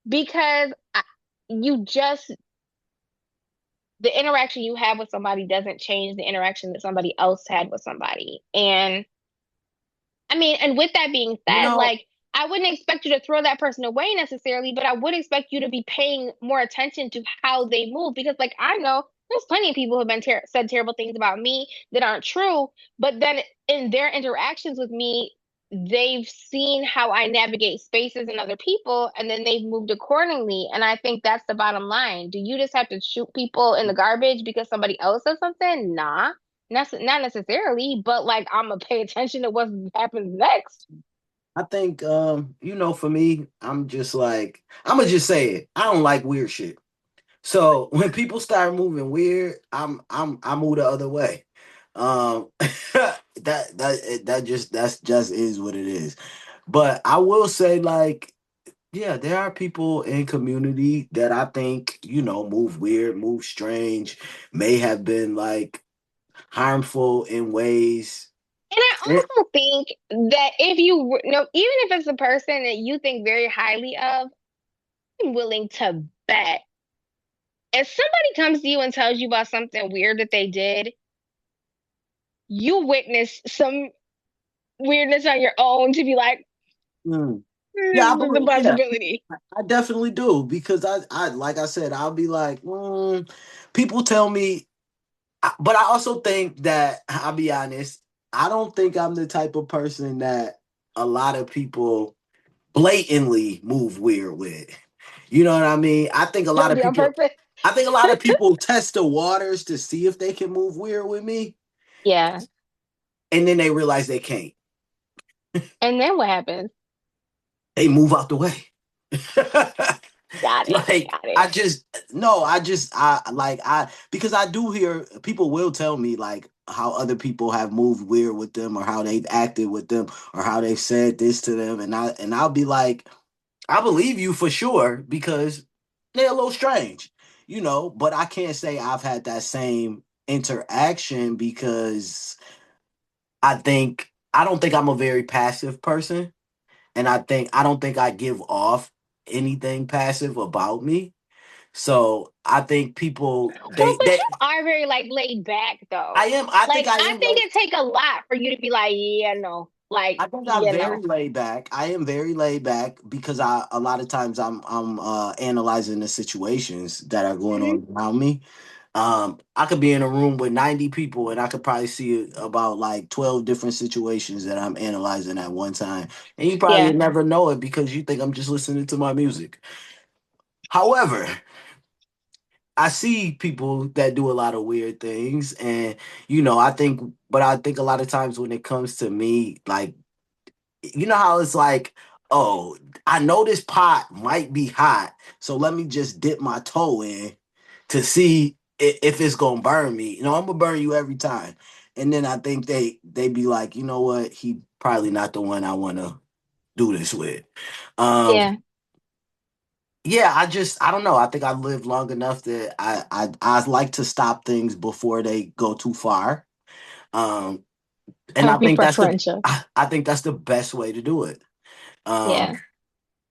because you just the interaction you have with somebody doesn't change the interaction that somebody else had with somebody. And I mean, and with that being You said, know, like I wouldn't expect you to throw that person away necessarily, but I would expect you to be paying more attention to how they move because, like, I know there's plenty of people who have been said terrible things about me that aren't true, but then in their interactions with me, they've seen how I navigate spaces and other people, and then they've moved accordingly. And I think that's the bottom line. Do you just have to shoot people in the garbage because somebody else says something? Nah. Not necessarily, but like I'm gonna pay attention to what happens next. I think for me, I'm just like, I'm gonna just say it. I don't like weird shit. So when people start moving weird, I move the other way. That's just is what it is. But I will say, like, yeah, there are people in community that I think, move weird, move strange, may have been like harmful in ways. And I It- also think that if even if it's a person that you think very highly of, I'm willing to bet if somebody comes to you and tells you about something weird that they did, you witness some weirdness on your own to be like, Mm. Yeah, I this is a believe. Yeah, possibility. I definitely do because like I said, I'll be like, people tell me, but I also think that I'll be honest. I don't think I'm the type of person that a lot of people blatantly move weird with. You know what I mean? You don't do it on purpose. I think a lot of people test the waters to see if they can move weird with me, Yeah. and then they realize they can't. And then what happens? They move out the way. Got it. Like Got it. I just no, I because I do hear people will tell me like how other people have moved weird with them or how they've acted with them or how they've said this to them and I'll be like I believe you for sure because they're a little strange, but I can't say I've had that same interaction because I don't think I'm a very passive person and I don't think I give off anything passive about me. So I think people Well, but they you are very like laid back though. I think Like I I am think like it take a lot for you to be like, yeah, no. Like, I think I'm yeah, very no. laid back. I am very laid back because I a lot of times I'm analyzing the situations that are going Hmm. on around me. I could be in a room with 90 people and I could probably see about like 12 different situations that I'm analyzing at one time. And you probably Yeah. would never know it because you think I'm just listening to my music. However, I see people that do a lot of weird things and I think a lot of times when it comes to me, like how it's like, oh, I know this pot might be hot, so let me just dip my toe in to see if it's gonna burn me. I'm gonna burn you every time. And then I think they be like, you know what, he probably not the one I wanna do this with. Um, Yeah. yeah, I don't know. I think I lived long enough that I like to stop things before they go too far. Um, and Be preferential. I think that's the best way to do it. Um, Yeah.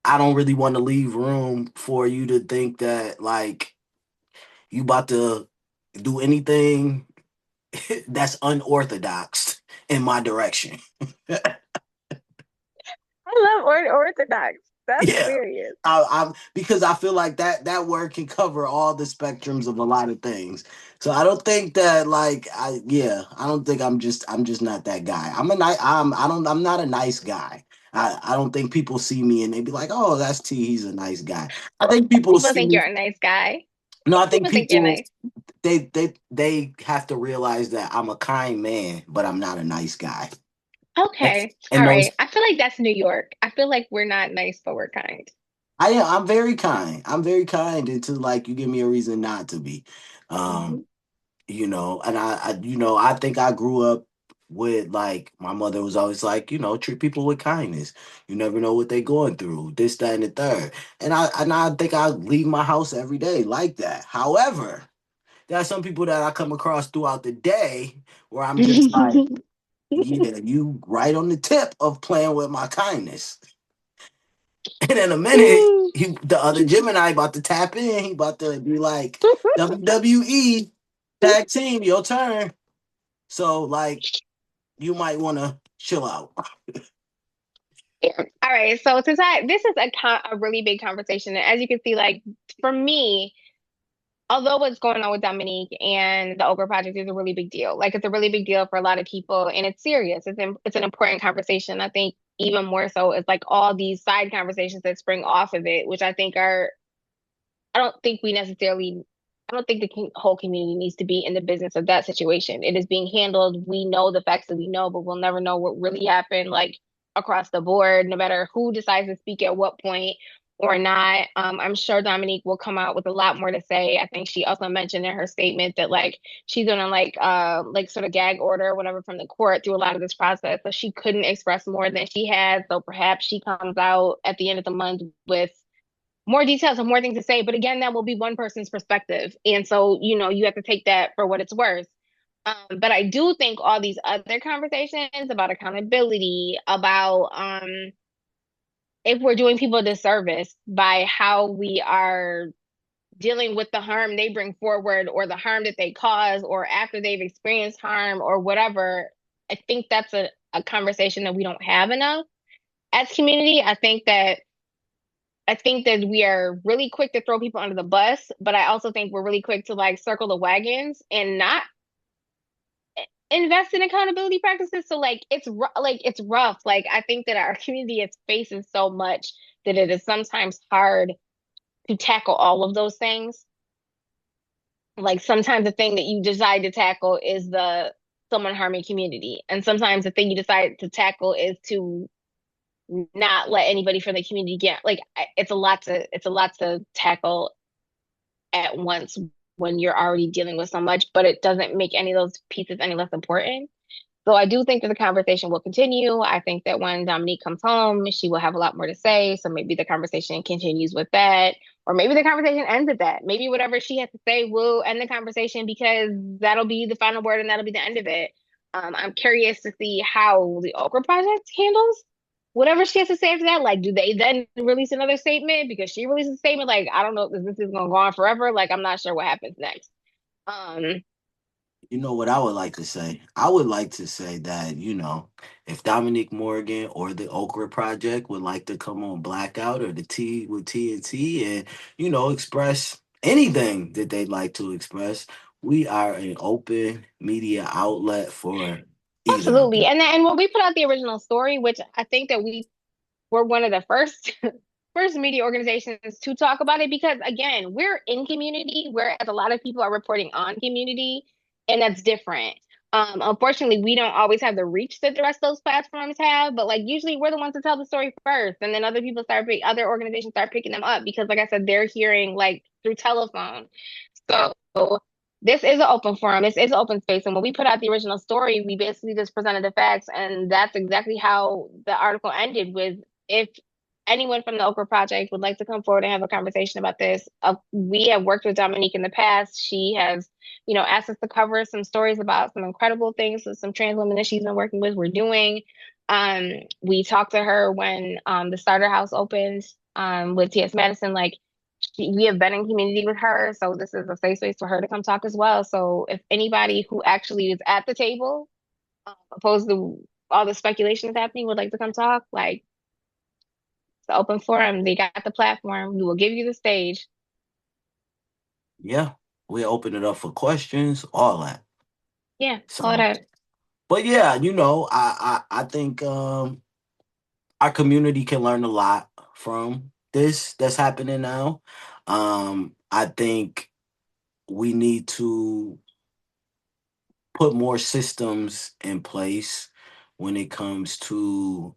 I don't really want to leave room for you to think that like you about to do anything that's unorthodox in my direction. I love orthodox. That's Yeah. hilarious. I'm because I feel like that word can cover all the spectrums of a lot of things. So I don't think that like I don't think I'm just not that guy. I'm not a nice guy. I don't think people see me and they be like, "Oh, that's T, he's a nice guy." I think people People see think me. you're a nice guy. No, I think People think you're people nice. they have to realize that I'm a kind man, but I'm not a nice guy. Okay. And All those right. I feel like that's New York. I feel like we're not nice, but we're kind. I am. I'm very kind. I'm very kind until like you give me a reason not to be. Um, Hmm. and I think I grew up with like my mother was always like, treat people with kindness. You never know what they're going through, this, that, and the third. And I think I leave my house every day like that. However, there are some people that I come across throughout the day where I'm just like, yeah, you right on the tip of playing with my kindness. And in a minute, the other Gemini about to tap in. He about to be like, WWE tag team, your turn. So like, you might want to chill out. Yeah. All right. So this is a really big conversation, and as you can see, like for me, although what's going on with Dominique and the Okra project is a really big deal. Like it's a really big deal for a lot of people, and it's serious. It's an important conversation. I think even more so is like all these side conversations that spring off of it, which I think are I don't think we necessarily, I don't think the whole community needs to be in the business of that situation. It is being handled. We know the facts that we know, but we'll never know what really happened, like across the board, no matter who decides to speak at what point. or not. I'm sure Dominique will come out with a lot more to say. I think she also mentioned in her statement that like she's on a like sort of gag order or whatever from the court through a lot of this process. So she couldn't express more than she has. So perhaps she comes out at the end of the month with more details and more things to say. But again, that will be one person's perspective. And so, you have to take that for what it's worth. But I do think all these other conversations about accountability, about if we're doing people a disservice by how we are dealing with the harm they bring forward or the harm that they cause or after they've experienced harm or whatever, I think that's a conversation that we don't have enough as community. I think that we are really quick to throw people under the bus, but I also think we're really quick to like circle the wagons and not invest in accountability practices. So like it's rough. Like I think that our community is facing so much that it is sometimes hard to tackle all of those things. Like sometimes the thing that you decide to tackle is the someone harming community, and sometimes the thing you decide to tackle is to not let anybody from the community get like it's a lot to tackle at once when you're already dealing with so much, but it doesn't make any of those pieces any less important. So I do think that the conversation will continue. I think that when Dominique comes home, she will have a lot more to say. So maybe the conversation continues with that, or maybe the conversation ends at that. Maybe whatever she has to say will end the conversation because that'll be the final word and that'll be the end of it. I'm curious to see how the Okra project handles whatever she has to say after that. Like, do they then release another statement because she releases a statement? Like, I don't know if this is going to go on forever. Like, I'm not sure what happens next. Um, You know what I would like to say? I would like to say that, if Dominique Morgan or the Okra Project would like to come on Blackout or the T with TNT and, express anything that they'd like to express, we are an open media outlet for either of Absolutely. them. And when we put out the original story, which I think that we were one of the first first media organizations to talk about it because again, we're in community, whereas a lot of people are reporting on community, and that's different. Unfortunately, we don't always have the reach that the rest of those platforms have, but like usually we're the ones to tell the story first, and then other organizations start picking them up because, like I said, they're hearing like through telephone. So this is an open forum. This is an open space. And when we put out the original story, we basically just presented the facts. And that's exactly how the article ended with if anyone from the Okra Project would like to come forward and have a conversation about this. We have worked with Dominique in the past. She has, asked us to cover some stories about some incredible things that some trans women that she's been working with were doing. We talked to her when the starter house opened with T.S. Madison. Like we have been in community with her, so this is a safe space for her to come talk as well. So if anybody who actually is at the table, opposed to all the speculation that's happening, would like to come talk, like it's an open forum. They got the platform. We will give you the stage. Yeah, we open it up for questions, all that. Yeah, all of So, that. but yeah, I think our community can learn a lot from this that's happening now. I think we need to put more systems in place when it comes to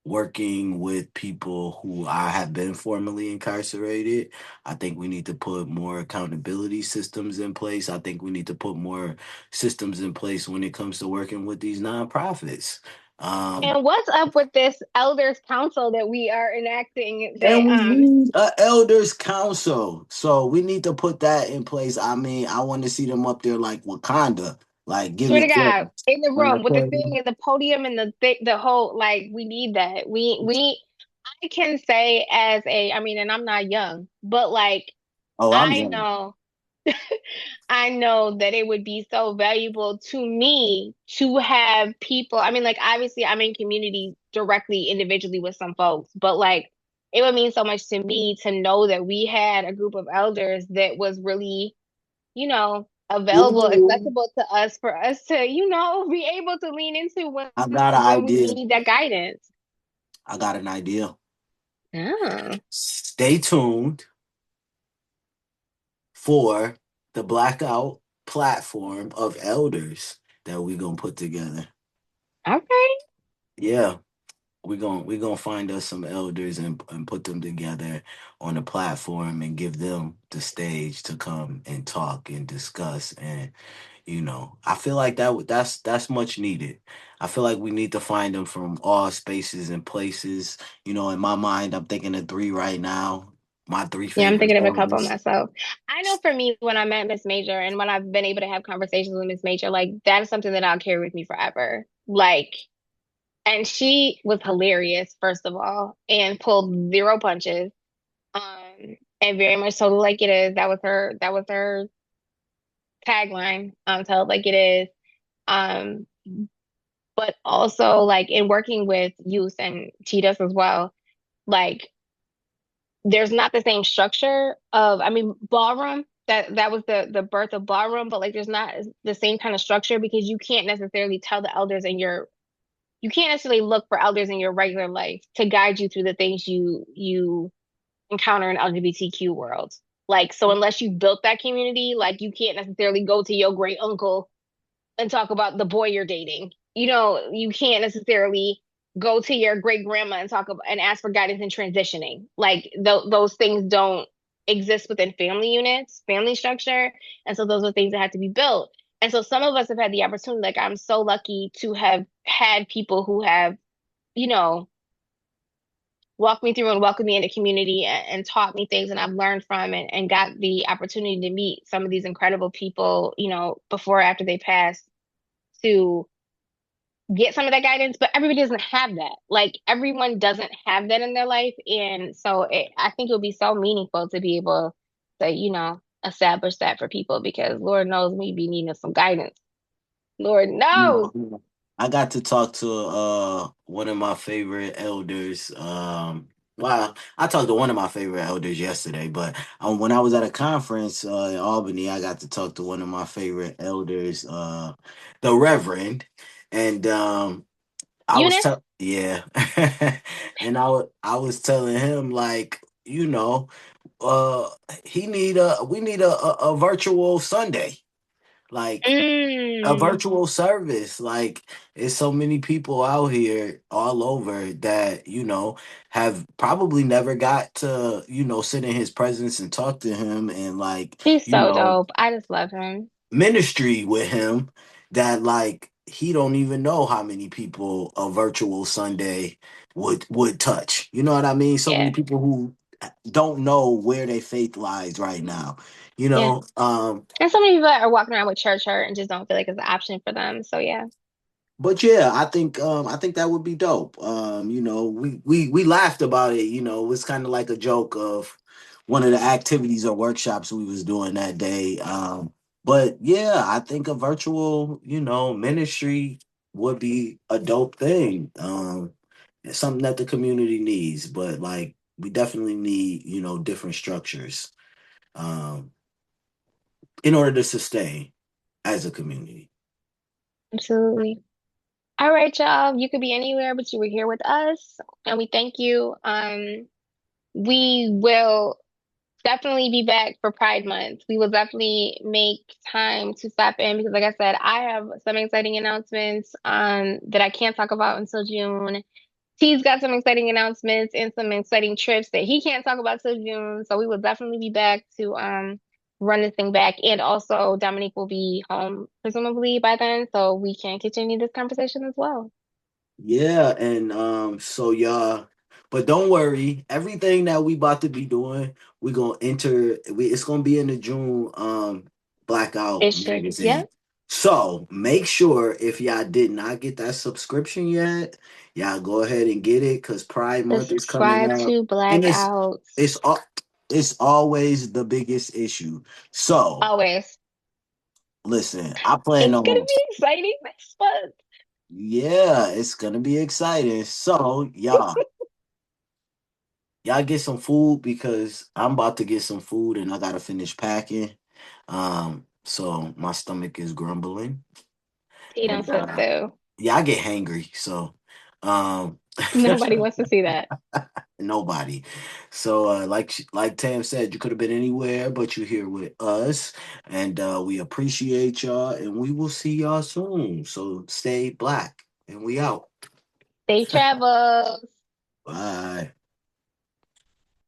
working with people who have been formerly incarcerated. I think we need to put more accountability systems in place. I think we need to put more systems in place when it comes to working with these nonprofits. Um, And what's up with this elders council that we are enacting that And we need a elders council. So we need to put that in place. I mean, I want to see them up there like Wakanda, like swear to giving God, judges in the on the room with the thing podium. and the podium and the whole like we need that. We I can say as a I mean, and I'm not young, but like Oh, I'm I young. know I know that it would be so valuable to me to have people. I mean, like, obviously, I'm in community directly, individually with some folks, but like, it would mean so much to me to know that we had a group of elders that was really, available, Ooh, accessible to us for us to, be able to lean into when I got an when we idea. need that guidance. I got an idea. Oh, Stay tuned for the blackout platform of elders that we're gonna put together. okay. Yeah. we're gonna find us some elders and put them together on a platform and give them the stage to come and talk and discuss. And I feel like that's much needed. I feel like we need to find them from all spaces and places. In my mind, I'm thinking of three right now. My three Yeah, I'm favorite thinking of a couple elders. myself. I know for me, when I met Miss Major and when I've been able to have conversations with Miss Major, like that is something that I'll carry with me forever. Like, and she was hilarious, first of all, and pulled zero punches. And very much told it like it is. That was her tagline. Tell it like it is. Um, but also like in working with youth, and she does as well, like there's not the same structure of, I mean, ballroom, that was the birth of ballroom, but like there's not the same kind of structure because you can't necessarily tell the elders in your you can't necessarily look for elders in your regular life to guide you through the things you encounter in LGBTQ world. Like, so unless you built that community, like you can't necessarily go to your great uncle and talk about the boy you're dating. You can't necessarily go to your great grandma and talk about and ask for guidance in transitioning. Like those things don't exist within family units, family structure, and so those are things that have to be built. And so some of us have had the opportunity. Like I'm so lucky to have had people who have, you know, walked me through and welcomed me in the community and taught me things and I've learned from and got the opportunity to meet some of these incredible people, before or after they pass to get some of that guidance, but everybody doesn't have that. Like everyone doesn't have that in their life. And so I think it would be so meaningful to be able to, establish that for people because Lord knows we be needing some guidance. Lord knows. I got to talk to one of my favorite elders. Well, I talked to one of my favorite elders yesterday, but when I was at a conference in Albany, I got to talk to one of my favorite elders, the Reverend, and I was Eunice? tell yeah, and I was telling him like uh he need a we need a virtual Sunday, like a Mm, virtual service. Like, there's so many people out here all over that have probably never got to sit in his presence and talk to him and like he's you so know dope. I just love him. ministry with him, that like he don't even know how many people a virtual Sunday would touch. You know what I mean? So many Yeah. people who don't know where their faith lies right now. You Yeah. know, um, And so many people are walking around with church hurt and just don't feel like it's an option for them. So yeah. but yeah, I think that would be dope. We laughed about it. It's kind of like a joke of one of the activities or workshops we was doing that day. But yeah, I think a virtual ministry would be a dope thing. It's something that the community needs, but like we definitely need different structures um in order to sustain as a community. Absolutely. All right, y'all. You could be anywhere, but you were here with us, and we thank you. We will definitely be back for Pride Month. We will definitely make time to stop in because, like I said, I have some exciting announcements that I can't talk about until June. T's got some exciting announcements and some exciting trips that he can't talk about till June. So we will definitely be back to run this thing back. And also Dominique will be home presumably by then, so we can continue this conversation as well. Yeah, and so y'all, but don't worry, everything that we about to be doing, we gonna it's gonna be in the June Blackout Issue. magazine. Yep. So make sure if y'all did not get that subscription yet, y'all go ahead and get it because Pride Month is coming Subscribe up. to And Blackouts. it's al- it's always the biggest issue. So Always. listen, I plan It's gonna on be exciting next month. yeah, it's gonna be exciting. So y'all get some food because I'm about to get some food and I gotta finish packing. So my stomach is grumbling, He don't and sit still. yeah, I get hangry. So um, Nobody wants to see that. nobody. So like Tam said, you could have been anywhere, but you're here with us, and we appreciate y'all, and we will see y'all soon. So stay black, and we out. Safe travels. Bye.